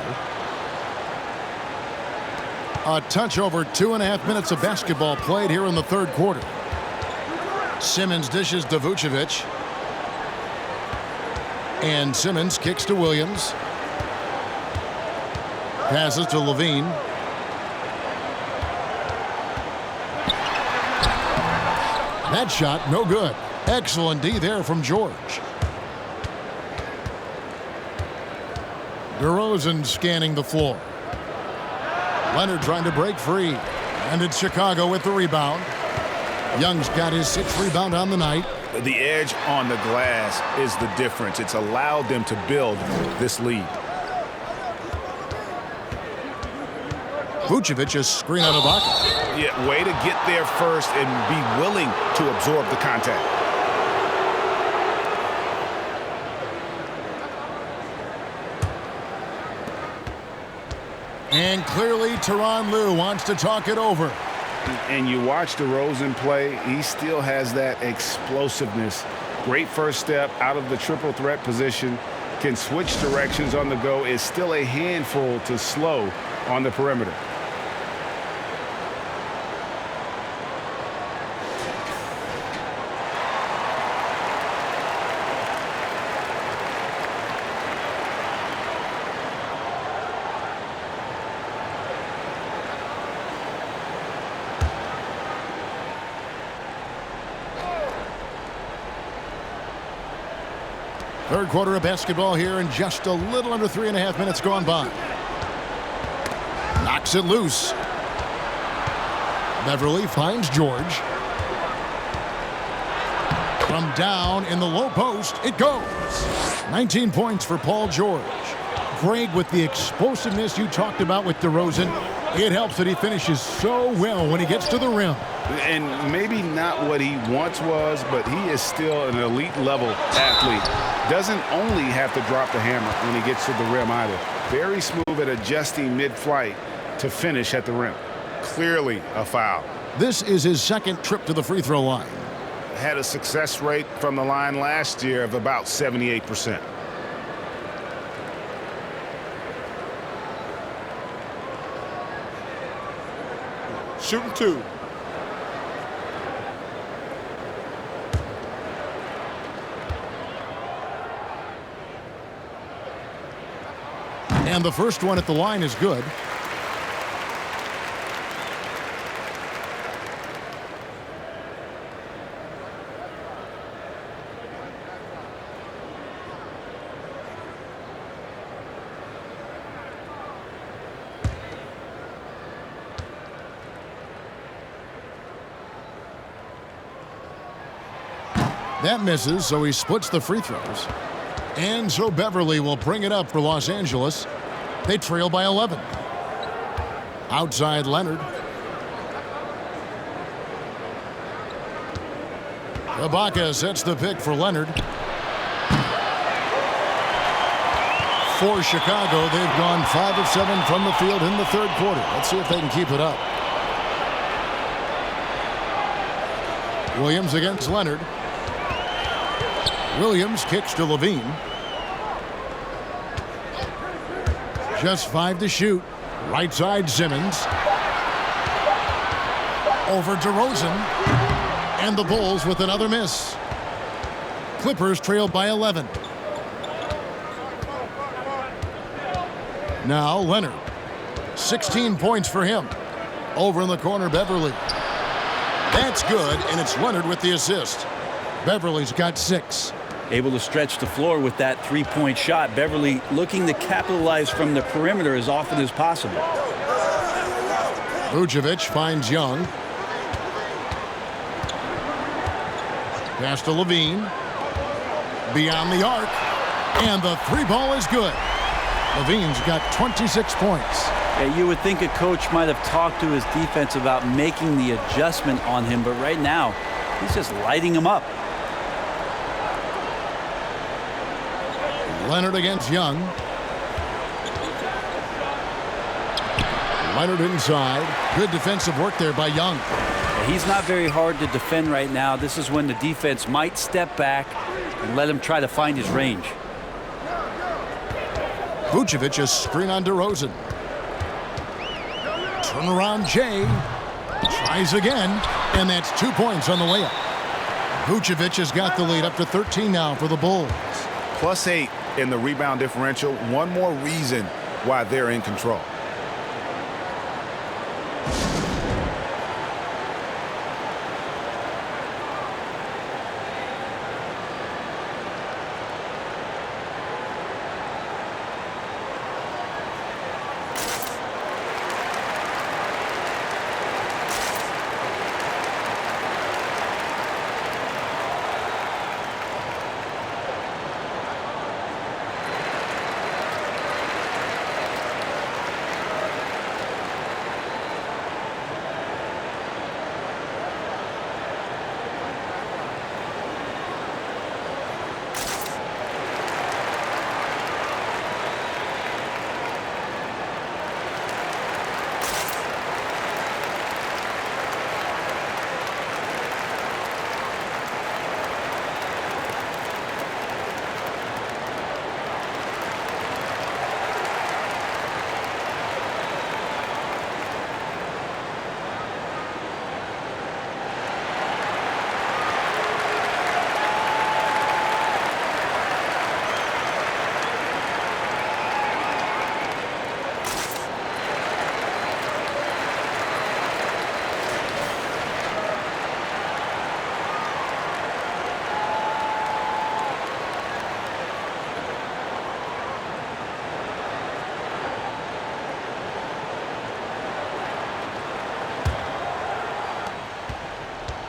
Speaker 1: A touch over 2.5 minutes of basketball played here in the third quarter. Simmons dishes to Vucevic. And Simmons kicks to Williams. Passes to Levine. That shot, no good. Excellent D there from George. DeRozan scanning the floor. Leonard trying to break free. And it's Chicago with the rebound. Young's got his 6th rebound on the night.
Speaker 3: The edge on the glass is the difference. It's allowed them to build this lead.
Speaker 1: Vucevic is screen on Ibaka.
Speaker 3: Yeah, way to get there first and be willing to absorb the contact.
Speaker 1: And clearly, Tyronn Lue wants to talk it over.
Speaker 2: And you watch DeRozan play, he still has that explosiveness. Great first step out of the triple threat position. Can switch directions on the go. Is still a handful to slow on the perimeter.
Speaker 1: Third quarter of basketball here, and just a little under 3.5 minutes gone by. Knocks it loose. Beverly finds George. From down in the low post, it goes. 19 points for Paul George. Greg, with the explosiveness you talked about with DeRozan, it helps that he finishes so well when he gets to the rim.
Speaker 2: And maybe not what he once was, but he is still an elite level athlete. Doesn't only have to drop the hammer when he gets to the rim either. Very smooth at adjusting mid-flight to finish at the rim.
Speaker 3: Clearly a foul.
Speaker 1: This is his second trip to the free throw line.
Speaker 3: Had a success rate from the line last year of about 78%.
Speaker 5: Shooting 2.
Speaker 1: And the first one at the line is good. That misses, so he splits the free throws. And so Beverly will bring it up for Los Angeles. They trail by 11. Outside Leonard. Ibaka sets the pick for Leonard. For Chicago, they've gone 5 of 7 from the field in the third quarter. Let's see if they can keep it up. Williams against Leonard. Williams kicks to Levine. Just 5 to shoot. Right side Simmons. Over DeRozan. And the Bulls with another miss. Clippers trail by 11. Now Leonard. 16 points for him. Over in the corner, Beverly. That's good, and it's Leonard with the assist. Beverly's got 6.
Speaker 4: Able to stretch the floor with that three-point shot. Beverly looking to capitalize from the perimeter as often as possible.
Speaker 1: Vucevic finds Young. Pass to Levine. Beyond the arc. And the three ball is good. Levine's got 26 points.
Speaker 4: Yeah, you would think a coach might have talked to his defense about making the adjustment on him, but right now, he's just lighting him up.
Speaker 1: Leonard against Young. Leonard inside. Good defensive work there by Young.
Speaker 4: He's not very hard to defend right now. This is when the defense might step back and let him try to find his range.
Speaker 1: Vucevic is screen on DeRozan. Turnaround Jay. Tries again. And that's 2 points on the layup. Vucevic has got the lead up to 13 now for the Bulls.
Speaker 3: +8 in the rebound differential. One more reason why they're in control.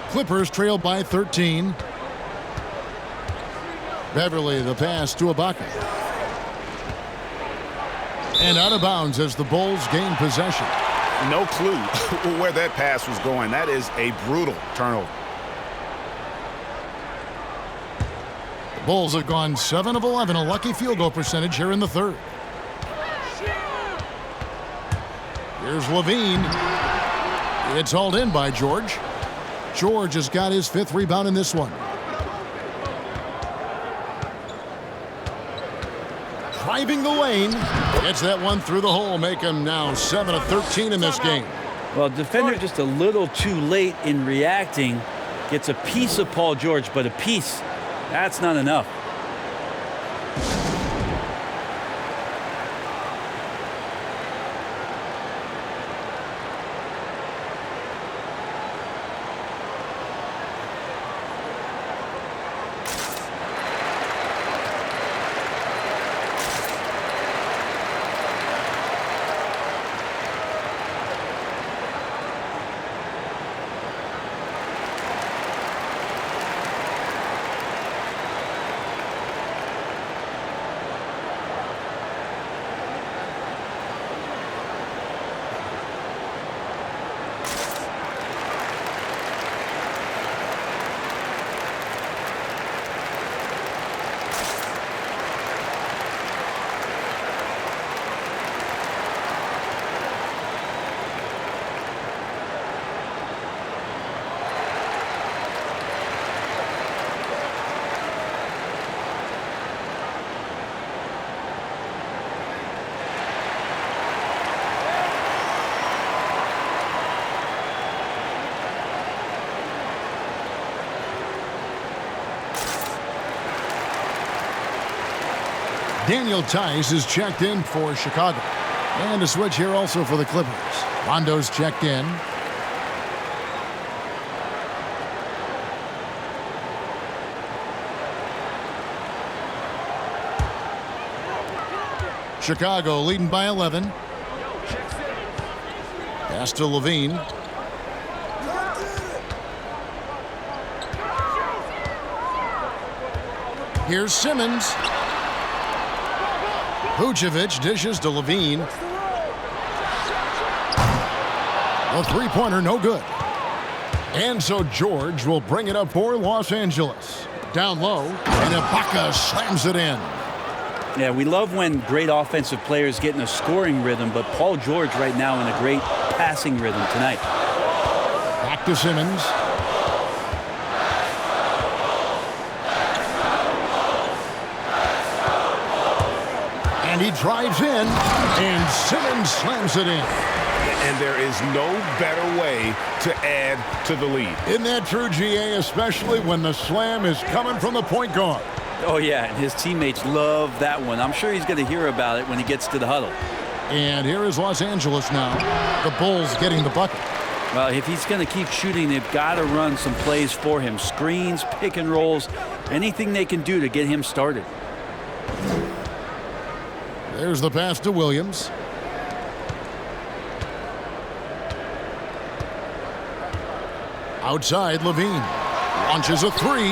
Speaker 1: Clippers trail by 13. Beverly the pass to Ibaka. And out of bounds as the Bulls gain possession.
Speaker 2: No clue where that pass was going. That is a brutal turnover.
Speaker 1: The Bulls have gone 7 of 11, a lucky field goal percentage here in the third. Here's Levine. It's hauled in by George. George has got his 5th rebound in this one. Driving the lane. Gets that one through the hole, make him now 7 of 13 in this game.
Speaker 4: Well, defender just a little too late in reacting. Gets a piece of Paul George, but a piece, that's not enough.
Speaker 1: Daniel Tice is checked in for Chicago. And a switch here also for the Clippers. Rondo's checked in. Chicago leading by 11. Pass to Levine. Here's Simmons. Vucevic dishes to Levine. A three-pointer, no good. And so George will bring it up for Los Angeles. Down low, and Ibaka slams it in.
Speaker 4: Yeah, we love when great offensive players get in a scoring rhythm, but Paul George right now in a great passing rhythm tonight.
Speaker 1: Back to Simmons. And he drives in, and Simmons slams it in.
Speaker 2: And there is no better way to add to the lead.
Speaker 1: Isn't that true, GA, especially when the slam is coming from the point guard?
Speaker 4: Oh, yeah, and his teammates love that one. I'm sure he's going to hear about it when he gets to the huddle.
Speaker 1: And here is Los Angeles now. The Bulls getting the bucket.
Speaker 4: Well, if he's going to keep shooting, they've got to run some plays for him. Screens, pick and rolls, anything they can do to get him started.
Speaker 1: There's the pass to Williams. Outside, Levine launches a three.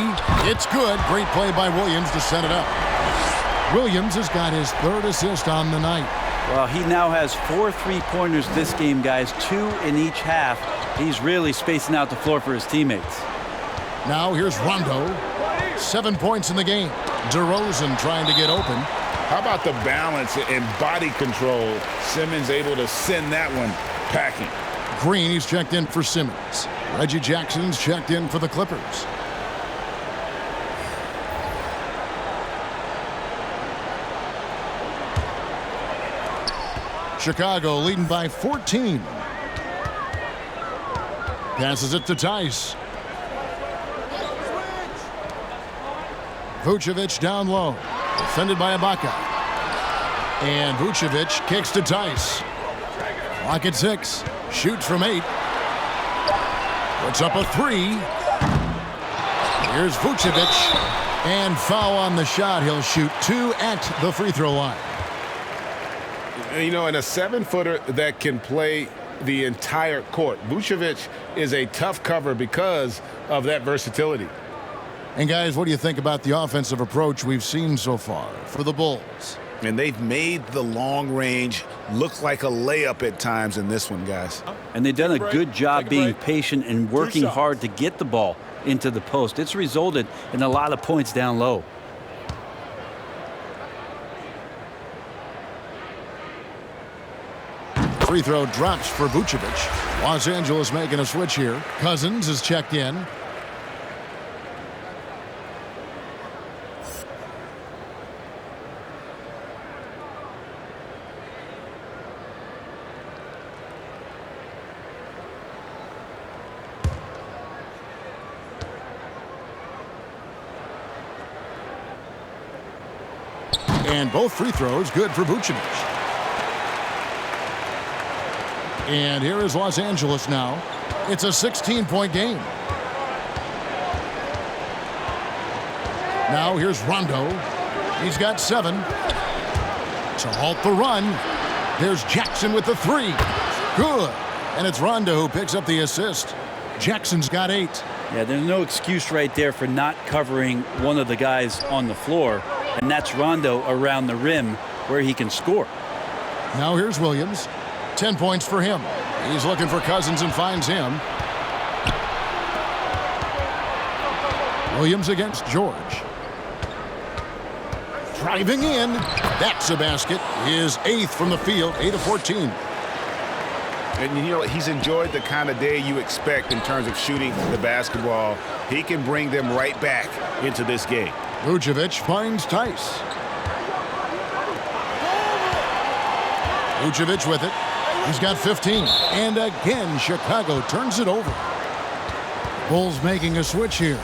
Speaker 1: It's good. Great play by Williams to set it up. Williams has got his 3rd assist on the night.
Speaker 4: Well, he now has 4 3-pointers this game, guys, 2 in each half. He's really spacing out the floor for his teammates.
Speaker 1: Now here's Rondo. 7 points in the game. DeRozan trying to get open.
Speaker 2: How about the balance and body control? Simmons able to send that one packing.
Speaker 1: Green, he's checked in for Simmons. Reggie Jackson's checked in for the Clippers. Chicago leading by 14. Passes it to Tice. Vucevic down low. Defended by Ibaka. And Vucevic kicks to Tice. Clock at 6. Shoots from 8. Puts up a 3. Here's Vucevic. And foul on the shot. He'll shoot 2 at the free throw line.
Speaker 2: You know, and a 7-footer that can play the entire court. Vucevic is a tough cover because of that versatility.
Speaker 1: And guys, what do you think about the offensive approach we've seen so far for the Bulls?
Speaker 3: And they've made the long range look like a layup at times in this one, guys.
Speaker 4: And they've done a good job being patient and working hard to get the ball into the post. It's resulted in a lot of points down low.
Speaker 1: Free throw drops for Vucevic. Los Angeles making a switch here. Cousins is checked in. And both free throws good for Vucevic. And here is Los Angeles now. It's a 16-point game. Now here's Rondo. He's got 7. To halt the run. There's Jackson with the 3. Good. And it's Rondo who picks up the assist. Jackson's got 8.
Speaker 4: Yeah, there's no excuse right there for not covering one of the guys on the floor. And that's Rondo around the rim where he can score.
Speaker 1: Now here's Williams. 10 points for him. He's looking for Cousins and finds him. Williams against George. Driving in. That's a basket. His 8th from the field, 8 of 14.
Speaker 3: And, you know, he's enjoyed the kind of day you expect in terms of shooting the basketball. He can bring them right back into this game.
Speaker 1: Vucevic finds Tice. Vucevic with it. He's got 15. And again, Chicago turns it over. Bulls making a switch here.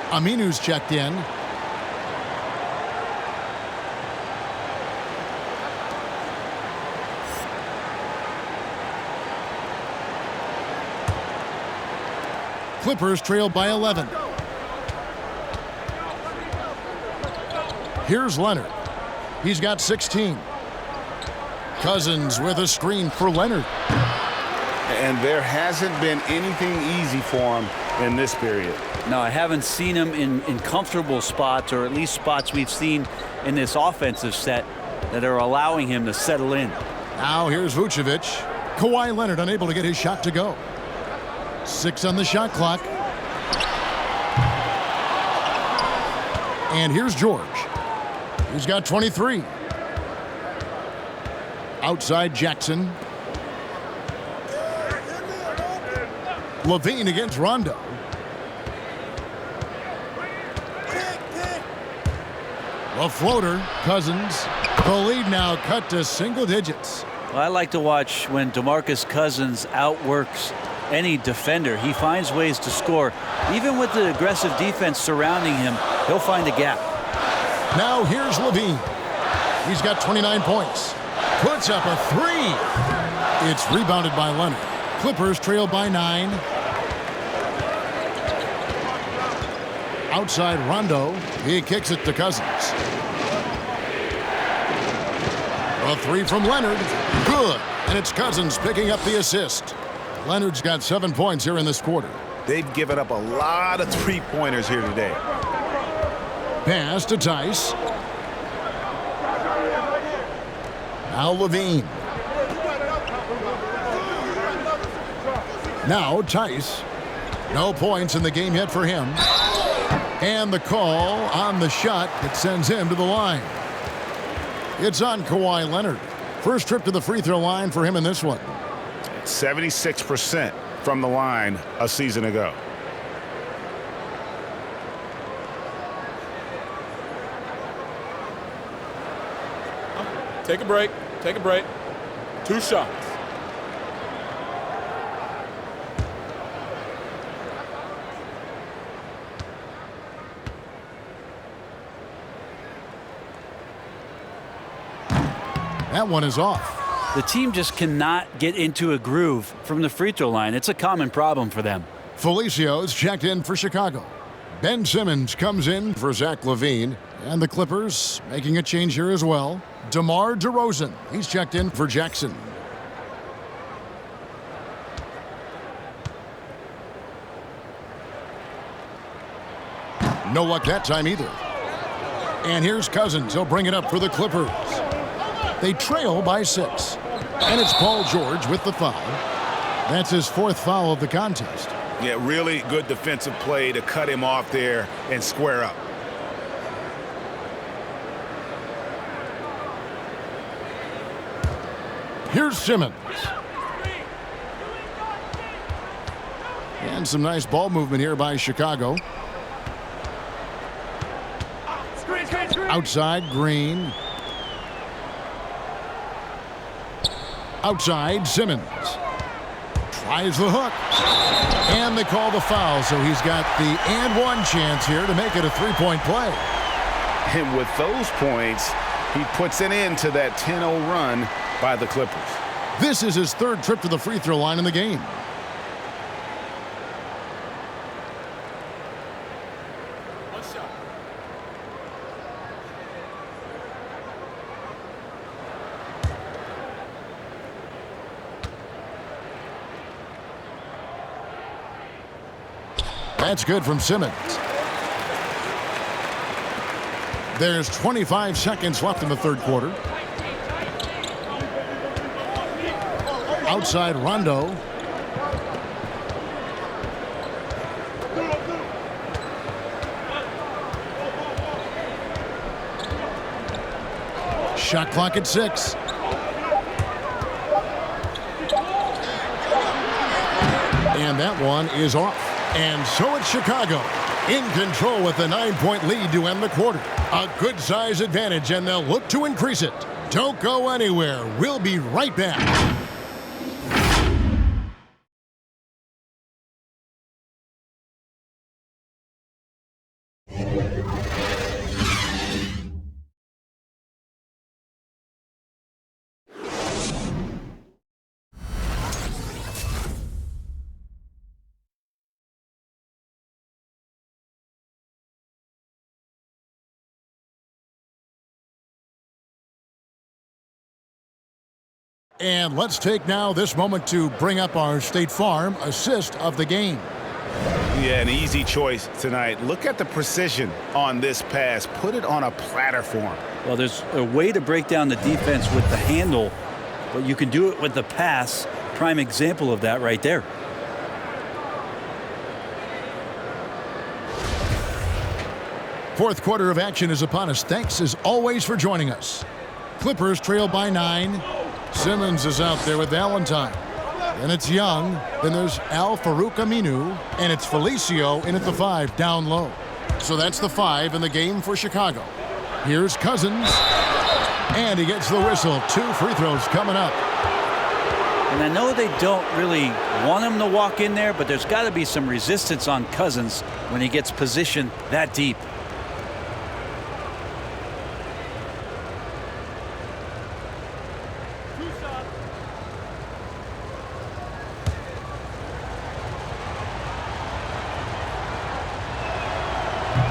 Speaker 1: Aminu's checked in. Clippers trail by 11. Here's Leonard. He's got 16. Cousins with a screen for Leonard.
Speaker 2: And there hasn't been anything easy for him in this period.
Speaker 4: No, I haven't seen him in comfortable spots, or at least spots we've seen in this offensive set that are allowing him to settle in.
Speaker 1: Now here's Vucevic. Kawhi Leonard unable to get his shot to go. 6 on the shot clock. And here's George. He's got 23. Outside Jackson. Levine against Rondo. The floater, Cousins. The lead now cut to single digits.
Speaker 4: Well, I like to watch when DeMarcus Cousins outworks any defender. He finds ways to score. Even with the aggressive defense surrounding him, he'll find a gap.
Speaker 1: Now here's Levine. He's got 29 points. Puts up a 3. It's rebounded by Leonard. Clippers trail by 9. Outside Rondo. He kicks it to Cousins. A 3 from Leonard. Good. And it's Cousins picking up the assist. Leonard's got 7 points here in this quarter.
Speaker 3: They've given up a lot of three-pointers here today.
Speaker 1: Pass to Tice. Now Levine. Now Tice. No points in the game yet for him. And the call on the shot that sends him to the line. It's on Kawhi Leonard. First trip to the free throw line for him in this one.
Speaker 2: 76% from the line a season ago.
Speaker 5: Take a break. Take a break. 2 shots.
Speaker 1: That one is off.
Speaker 4: The team just cannot get into a groove from the free throw line. It's a common problem for them.
Speaker 1: Felicio's checked in for Chicago. Ben Simmons comes in for Zach LaVine. And the Clippers making a change here as well. DeRozan, he's checked in for Jackson. No luck that time either. And here's Cousins. He'll bring it up for the Clippers. They trail by 6. And it's Paul George with the foul. That's his 4th foul of the contest.
Speaker 3: Yeah, really good defensive play to cut him off there and square up.
Speaker 1: Here's Simmons. And some nice ball movement here by Chicago. Outside, Green. Outside, Simmons. Tries the hook. And they call the foul, so he's got the and one chance here to make it a 3-point play.
Speaker 2: And with those points, he puts an end to that 10-0 run by the Clippers.
Speaker 1: This is his 3rd trip to the free throw line in the game. That's good from Simmons. There's 25 seconds left in the 3rd quarter. Outside Rondo. Shot clock at 6. And that one is off. And so it's Chicago in control with a 9-point lead to end the quarter. A good size advantage, and they'll look to increase it. Don't go anywhere. We'll be right back. And let's take now this moment to bring up our State Farm assist of the game.
Speaker 3: Yeah, an easy choice tonight. Look at the precision on this pass. Put it on a platter for him.
Speaker 4: Well, there's a way to break down the defense with the handle, but you can do it with the pass. Prime example of that right there.
Speaker 1: Fourth quarter of action is upon us. Thanks as always for joining us. Clippers trail by 9. Simmons is out there with Valentine. Then it's Young. Then there's Al-Farouq Aminu. And it's Felicio in at the 5 down low. So that's the 5 in the game for Chicago. Here's Cousins. And he gets the whistle. 2 free throws coming up.
Speaker 4: And I know they don't really want him to walk in there, but there's got to be some resistance on Cousins when he gets positioned that deep.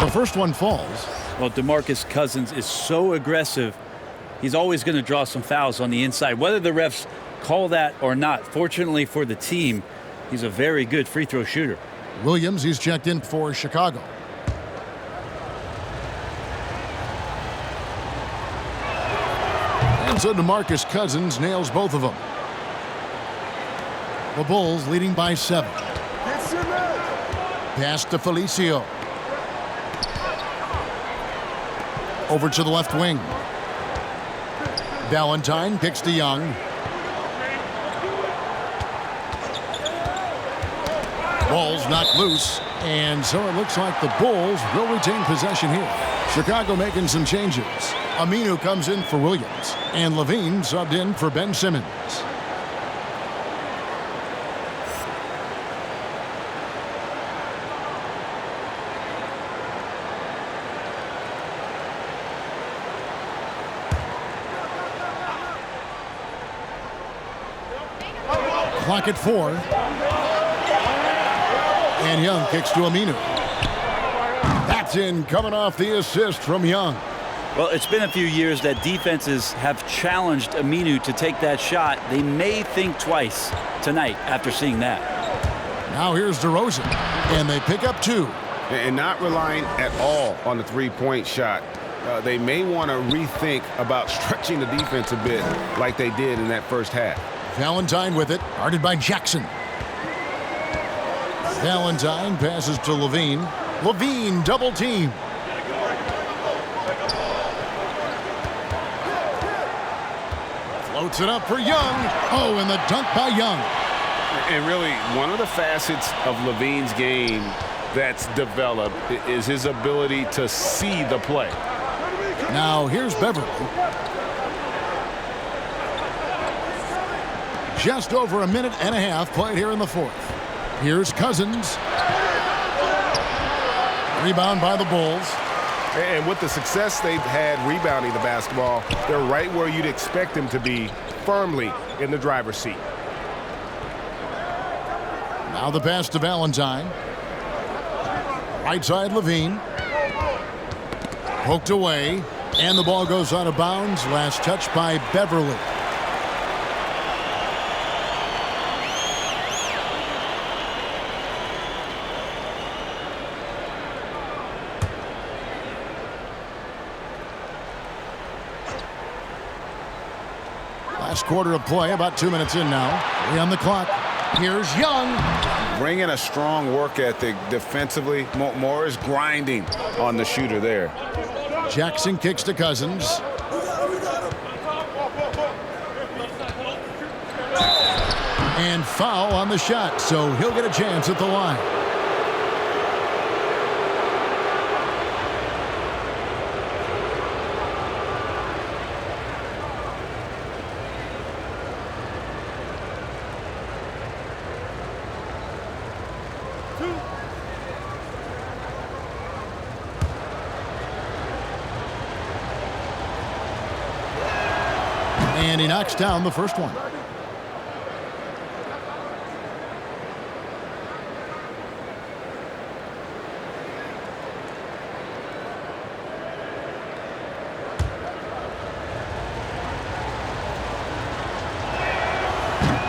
Speaker 1: The first one falls.
Speaker 4: Well, DeMarcus Cousins is so aggressive. He's always going to draw some fouls on the inside, whether the refs call that or not. Fortunately for the team, he's a very good free throw shooter.
Speaker 1: Williams, he's checked in for Chicago. And so DeMarcus Cousins nails both of them. The Bulls leading by 7. Pass to Felicio. Over to the left wing. Valentine kicks to Young. Ball's knocked loose, and so it looks like the Bulls will retain possession here. Chicago making some changes. Aminu comes in for Williams, and Levine subbed in for Ben Simmons. Clock at 4. And Young kicks to Aminu. That's in, coming off the assist from Young.
Speaker 4: Well, it's been a few years that defenses have challenged Aminu to take that shot. They may think twice tonight after seeing that.
Speaker 1: Now here's DeRozan. And they pick up 2.
Speaker 2: and not relying at all on the three-point shot. They may want to rethink about stretching the defense a bit like they did in that first half.
Speaker 1: Valentine with it, guarded by Jackson. Valentine passes to Levine. Levine double team. Floats it up for Young. Oh, and the dunk by Young.
Speaker 2: And really, one of the facets of Levine's game that's developed is his ability to see the play.
Speaker 1: Now here's Beverly. Just over a minute and a half played here in the fourth. Here's Cousins. Rebound by the Bulls.
Speaker 2: And with the success they've had rebounding the basketball, they're right where you'd expect them to be, firmly in the driver's seat.
Speaker 1: Now the pass to Valentine. Right side Levine. Poked away, and the ball goes out of bounds. Last touch by Beverly. Last quarter of play, about 2 minutes in now. 3 on the clock. Here's Young.
Speaker 2: Bringing a strong work ethic defensively. More is grinding on the shooter there.
Speaker 1: Jackson kicks to Cousins. And foul on the shot, so he'll get a chance at the line. And he knocks down the first one.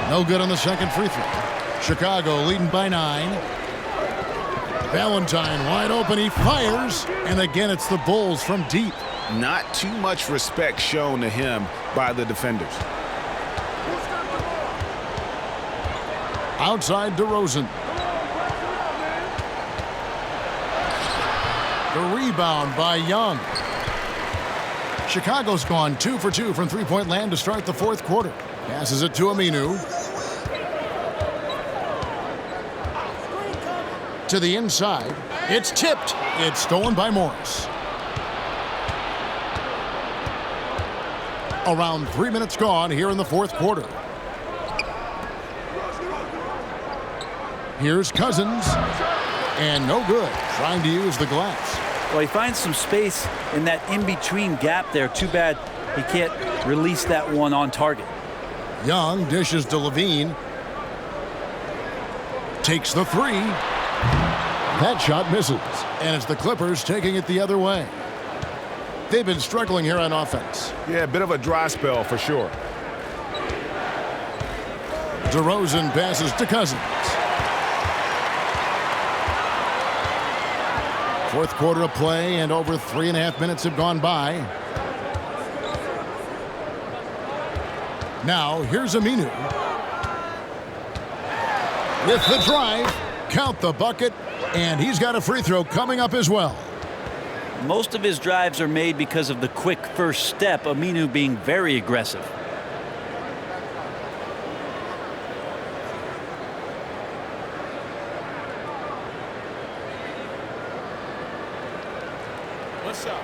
Speaker 1: No good on the second free throw. Chicago leading by 9. Valentine wide open. He fires. And again, it's the Bulls from deep.
Speaker 2: Not too much respect shown to him by the defenders.
Speaker 1: Outside DeRozan. The rebound by Young. Chicago's gone 2 for 2 from three-point land to start the fourth quarter. Passes it to Aminu. To the inside. It's tipped. It's stolen by Morris. Around 3 minutes gone here in the fourth quarter. Here's Cousins. And no good. Trying to use the glass.
Speaker 4: Well, he finds some space in that in-between gap there. Too bad he can't release that one on target.
Speaker 1: Young dishes to Levine. Takes the three. That shot misses. And it's the Clippers taking it the other way. They've been struggling here on offense.
Speaker 2: Yeah, a bit of a dry spell for sure.
Speaker 1: DeRozan passes to Cousins. Fourth quarter of play, and over 3.5 minutes have gone by. Now, here's Aminu. With the drive, count the bucket, and he's got a free throw coming up as well.
Speaker 4: Most of his drives are made because of the quick first step, Aminu being very aggressive.
Speaker 5: What's up?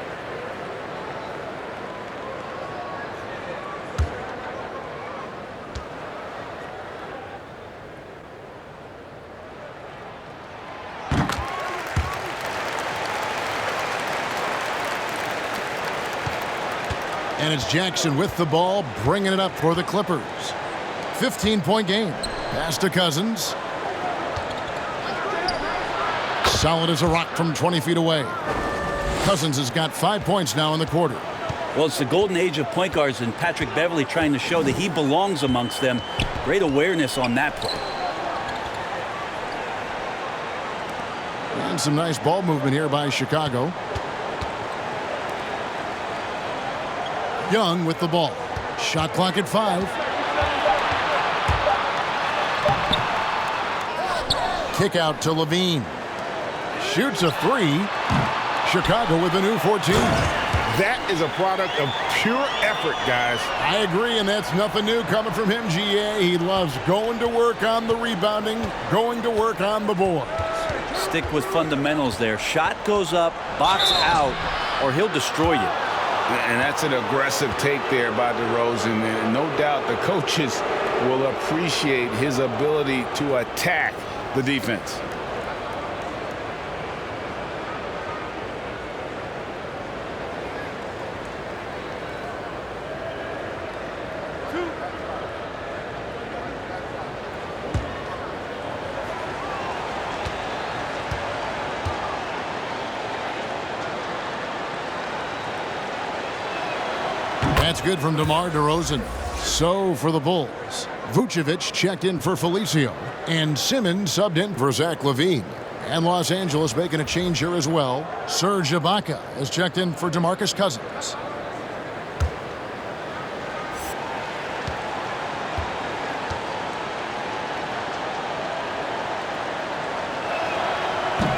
Speaker 1: And it's Jackson with the ball, bringing it up for the Clippers. 15-point game. Pass to Cousins. Solid as a rock from 20 feet away. Cousins has got 5 points now in the quarter.
Speaker 4: Well, it's the golden age of point guards, and Patrick Beverly trying to show that he belongs amongst them. Great awareness on that play.
Speaker 1: And some nice ball movement here by Chicago. Young with the ball. Shot clock at 5. Kick out to Levine. Shoots a 3. Chicago with a new 14.
Speaker 2: That is a product of pure effort, guys.
Speaker 1: I agree, and that's nothing new coming from him, GA. He loves going to work on the rebounding, going to work on the boards.
Speaker 4: Stick with fundamentals there. Shot goes up, box out, or he'll destroy you.
Speaker 2: And that's an aggressive take there by DeRozan. And no doubt the coaches will appreciate his ability to attack the defense.
Speaker 1: That's good from DeMar DeRozan. So for the Bulls, Vucevic checked in for Felicio, and Simmons subbed in for Zach LaVine. And Los Angeles making a change here as well. Serge Ibaka has checked in for DeMarcus Cousins.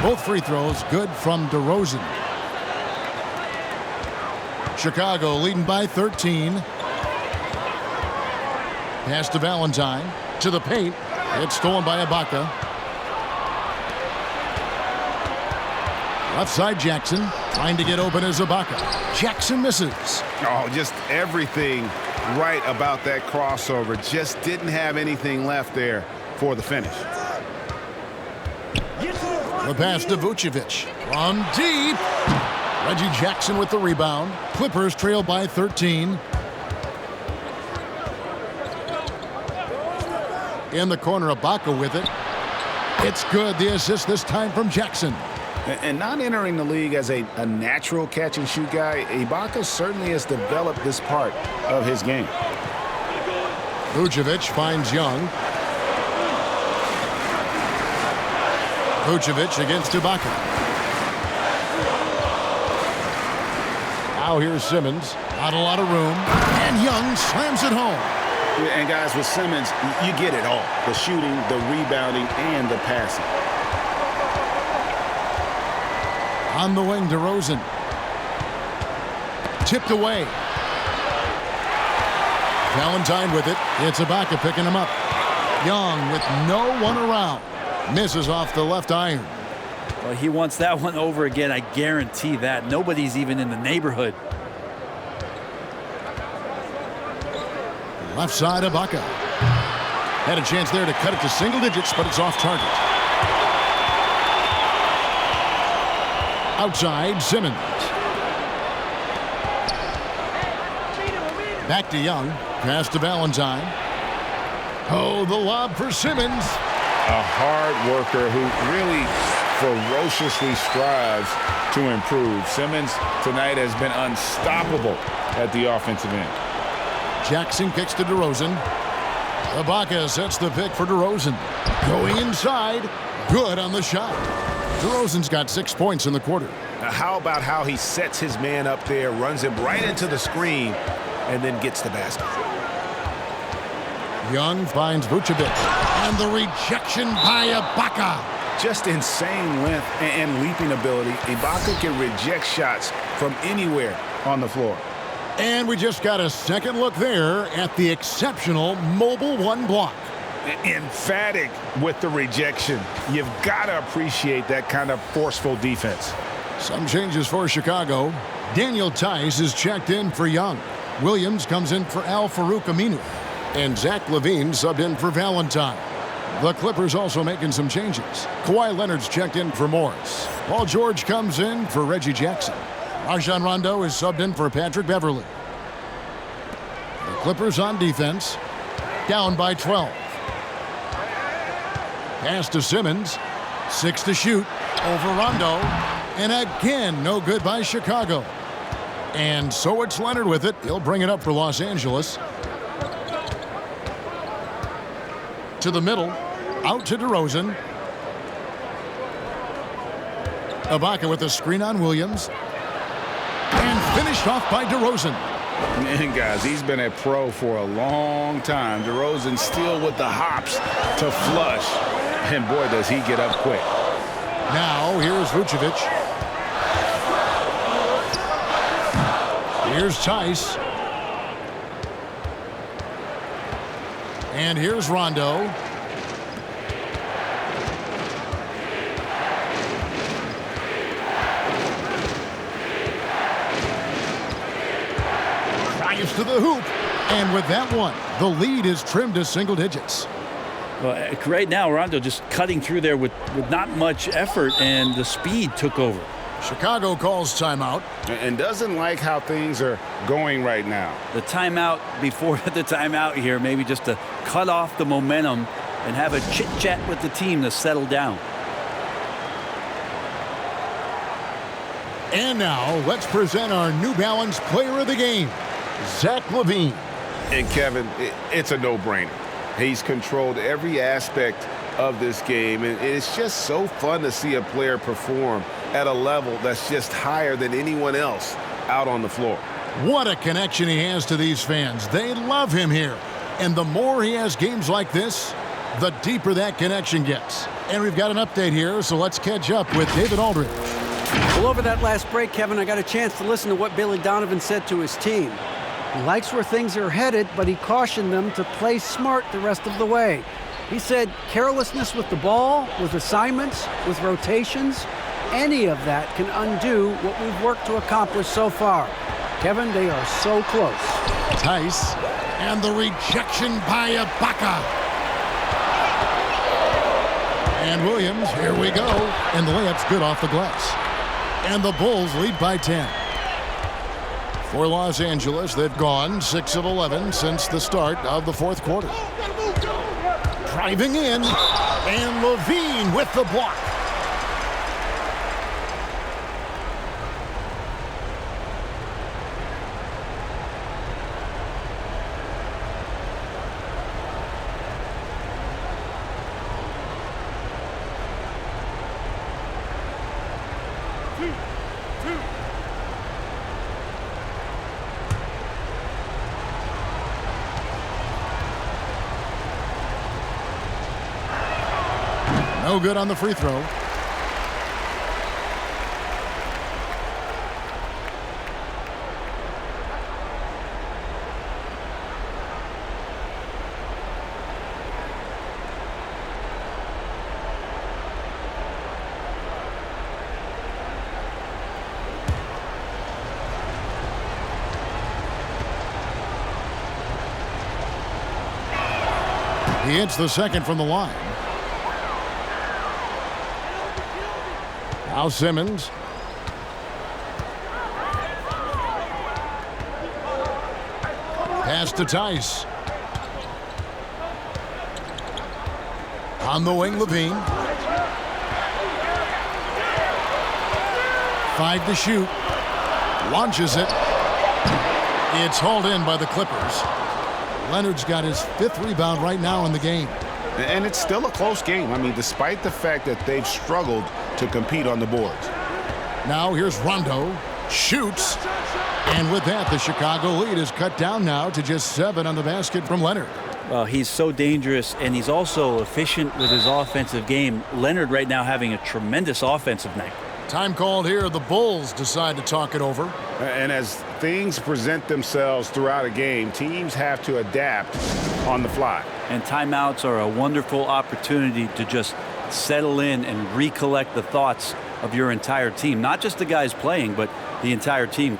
Speaker 1: Both free throws good from DeRozan. Chicago leading by 13. Pass to Valentine. To the paint. It's stolen by Ibaka. Left side Jackson. Trying to get open as Ibaka. Jackson misses.
Speaker 2: Oh, just everything right about that crossover. Just didn't have anything left there for the finish.
Speaker 1: The pass to Vucevic. From deep. Reggie Jackson with the rebound. Clippers trail by 13. In the corner, Ibaka with it. It's good. The assist this time from Jackson.
Speaker 2: And not entering the league as a natural catch-and-shoot guy, Ibaka certainly has developed this part of his game.
Speaker 1: Vucevic finds Young. Vucevic against Ibaka. Now here's Simmons. Not a lot of room. And Young slams it home.
Speaker 2: And guys, with Simmons, you get it all. The shooting, the rebounding, and the passing.
Speaker 1: On the wing, DeRozan. Tipped away. Valentine with it. It's Ibaka picking him up. Young with no one around. Misses off the left iron.
Speaker 4: Well, he wants that one over again. I guarantee that. Nobody's even in the neighborhood.
Speaker 1: Left side, Ibaka. Had a chance there to cut it to single digits, but it's off target. Outside, Simmons. Back to Young. Pass to Valentine. Oh, the lob for Simmons.
Speaker 2: A hard worker who really ferociously strives to improve. Simmons tonight has been unstoppable at the offensive end.
Speaker 1: Jackson kicks to DeRozan. Ibaka sets the pick for DeRozan. Going inside. Good on the shot. DeRozan's got 6 points in the quarter.
Speaker 3: Now how about how he sets his man up there, runs him right into the screen, and then gets the basket.
Speaker 1: Young finds Vucevic. And the rejection by Ibaka.
Speaker 2: Just insane length and leaping ability. Ibaka can reject shots from anywhere on the floor.
Speaker 1: And we just got a second look there at the exceptional mobile one block.
Speaker 2: Emphatic with the rejection. You've got to appreciate that kind of forceful defense.
Speaker 1: Some changes for Chicago. Daniel Tice is checked in for Young. Williams comes in for Al Farouk Aminu. And Zach LaVine subbed in for Valentine. The Clippers also making some changes. Kawhi Leonard's checked in for Morris. Paul George comes in for Reggie Jackson. Rajon Rondo is subbed in for Patrick Beverly. The Clippers on defense. Down by 12. Pass to Simmons. 6 to shoot. Over Rondo. And again, no good by Chicago. And so it's Leonard with it. He'll bring it up for Los Angeles. To the middle. Out to DeRozan. Ibaka with the screen on Williams. And finished off by DeRozan.
Speaker 2: Man, guys, he's been a pro for a long time. DeRozan still with the hops to flush. And boy, does he get up quick.
Speaker 1: Now, here's Vucevic. Here's Tice. And here's Rondo. Drives to the hoop. And with that one, the lead is trimmed to single digits.
Speaker 4: Well, right now, Rondo just cutting through there with not much effort, and the speed took over.
Speaker 1: Chicago calls timeout.
Speaker 2: And doesn't like how things are going right now.
Speaker 4: The timeout before the timeout here, maybe just to cut off the momentum and have a chit-chat with the team to settle down.
Speaker 1: And now, let's present our New Balance Player of the Game, Zach LaVine.
Speaker 2: And Kevin, it's a no-brainer. He's controlled every aspect of this game, and it's just so fun to see a player perform at a level that's just higher than anyone else out on the floor.
Speaker 1: What a connection he has to these fans. They love him here. And the more he has games like this, the deeper that connection gets. And we've got an update here, so let's catch up with David Aldridge.
Speaker 7: Well, over that last break, Kevin, I got a chance to listen to what Billy Donovan said to his team. He likes where things are headed, but he cautioned them to play smart the rest of the way. He said carelessness with the ball, with assignments, with rotations, any of that can undo what we've worked to accomplish so far. Kevin, they are so close.
Speaker 1: Tice, and the rejection by Ibaka. And Williams, here we go. And the layup's good off the glass. And the Bulls lead by 10. For Los Angeles, they've gone 6 of 11 since the start of the fourth quarter. Driving in, and LaVine with the block. No good on the free throw. He hits the second from the line. Now Simmons. Pass to Tice. On the wing, LaVine. 5 to shoot. Launches it. It's hauled in by the Clippers. Leonard's got his 5th rebound right now in the game.
Speaker 2: And it's still a close game. I mean, despite the fact that they've struggled to compete on the boards.
Speaker 1: Now here's Rondo. Shoots. And with that, the Chicago lead is cut down now to just 7 on the basket from Leonard.
Speaker 4: Well, he's so dangerous, and he's also efficient with his offensive game. Leonard right now having a tremendous offensive night.
Speaker 1: Time called here. The Bulls decide to talk it over.
Speaker 2: And as things present themselves throughout a game, teams have to adapt on the fly.
Speaker 4: And timeouts are a wonderful opportunity to just settle in and recollect the thoughts of your entire team. Not just the guys playing, but the entire team.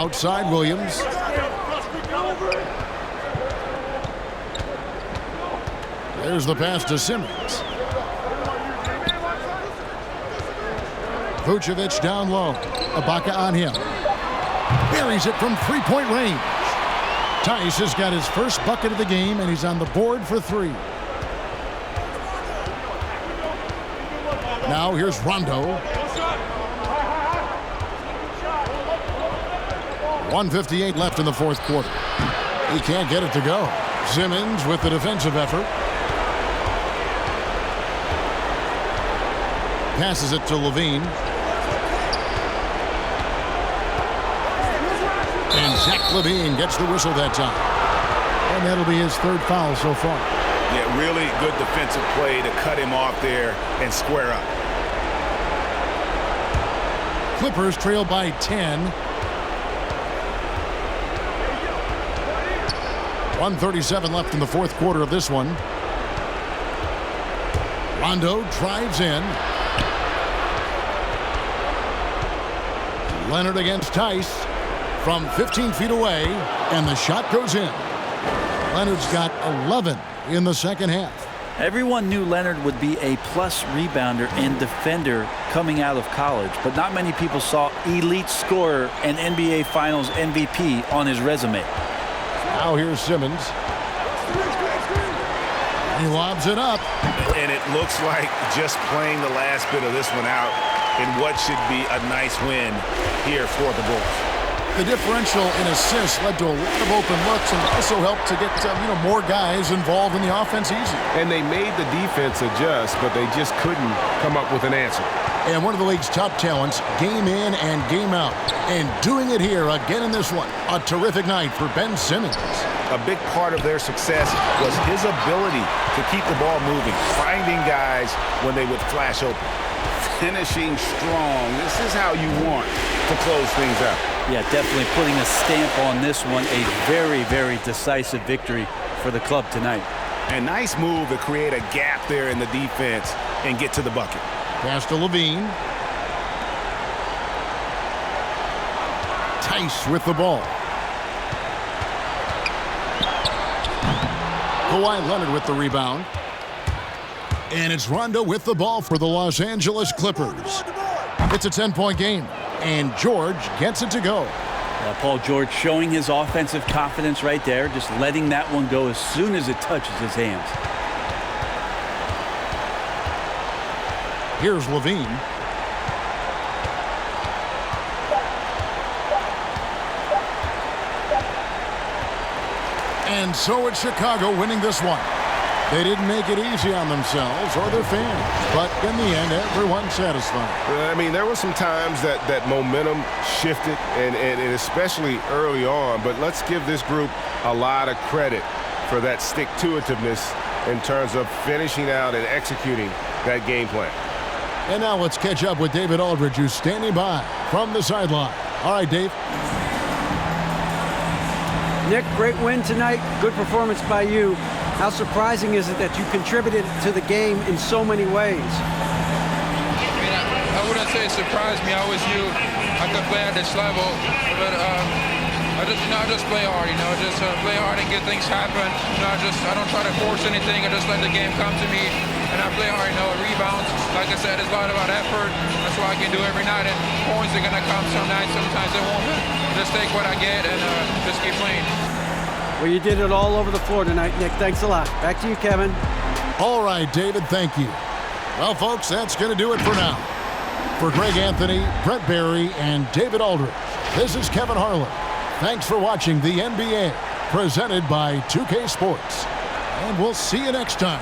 Speaker 1: Outside Williams. There's the pass to Simmons. Vucevic down low. Ibaka on him. Buries it from three-point range. Tice has got his first bucket of the game, and he's on the board for 3. Now here's Rondo. 1:58 left in the fourth quarter. He can't get it to go. Simmons with the defensive effort. Passes it to Levine. And Zach Levine gets the whistle that time. And that'll be his 3rd foul so far.
Speaker 3: Yeah, really good defensive play to cut him off there and square up.
Speaker 1: Clippers trail by 10. 1:37 left in the fourth quarter of this one. Rondo drives in. Leonard against Tice from 15 feet away, and the shot goes in. Leonard's got 11 in the second half.
Speaker 4: Everyone knew Leonard would be a plus rebounder and defender coming out of college, but not many people saw elite scorer and NBA Finals MVP on his resume.
Speaker 1: Now here's Simmons. He lobs it up.
Speaker 3: And it looks like just playing the last bit of this one out in what should be a nice win here for the Bulls.
Speaker 1: The differential in assists led to a lot of open looks and also helped to get more guys involved in the offense easy.
Speaker 13: And they made the defense adjust, but they just couldn't come up with an answer.
Speaker 1: And one of the league's top talents, game in and game out. And doing it here again in this one. A terrific night for Ben Simmons.
Speaker 3: A big part of their success was his ability to keep the ball moving, finding guys when they would flash open. Finishing strong. This is how you want to close things out.
Speaker 4: Yeah, definitely putting a stamp on this one. A very, very decisive victory for the club tonight.
Speaker 3: And nice move to create a gap there in the defense and get to the bucket.
Speaker 1: Pass to Levine. Tice with the ball. Kawhi Leonard with the rebound. And it's Rondo with the ball for the Los Angeles Clippers. It's a 10-point game, and George gets it to go.
Speaker 4: Paul George showing his offensive confidence right there, just letting that one go as soon as it touches his hands.
Speaker 1: Here's Levine. And so it's Chicago winning this one. They didn't make it easy on themselves or their fans, but in the end, everyone's satisfied.
Speaker 13: I mean, there were some times that momentum shifted, and especially early on, but let's give this group a lot of credit for that stick-to-itiveness in terms of finishing out and executing that game plan.
Speaker 1: And now let's catch up with David Aldridge, who's standing by from the sideline. All right, Dave.
Speaker 7: Nick, great win tonight. Good performance by you. How surprising is it that you contributed to the game in so many ways?
Speaker 8: I mean, I wouldn't say it surprised me. I always knew I could play at this level, but I just play hard. Just play hard and get things happen. I don't try to force anything. I just let the game come to me, and I play hard. Rebounds. Like I said, it's a lot about effort. That's what I can do every night. And points are gonna come some nights. Sometimes they won't. Just take what I get and just keep playing.
Speaker 7: Well, you did it all over the floor tonight, Nick. Thanks a lot. Back to you, Kevin.
Speaker 1: All right, David, thank you. Well, folks, that's going to do it for now. For Greg Anthony, Brett Barry, and David Aldridge, this is Kevin Harlan. Thanks for watching the NBA, presented by 2K Sports. And we'll see you next time.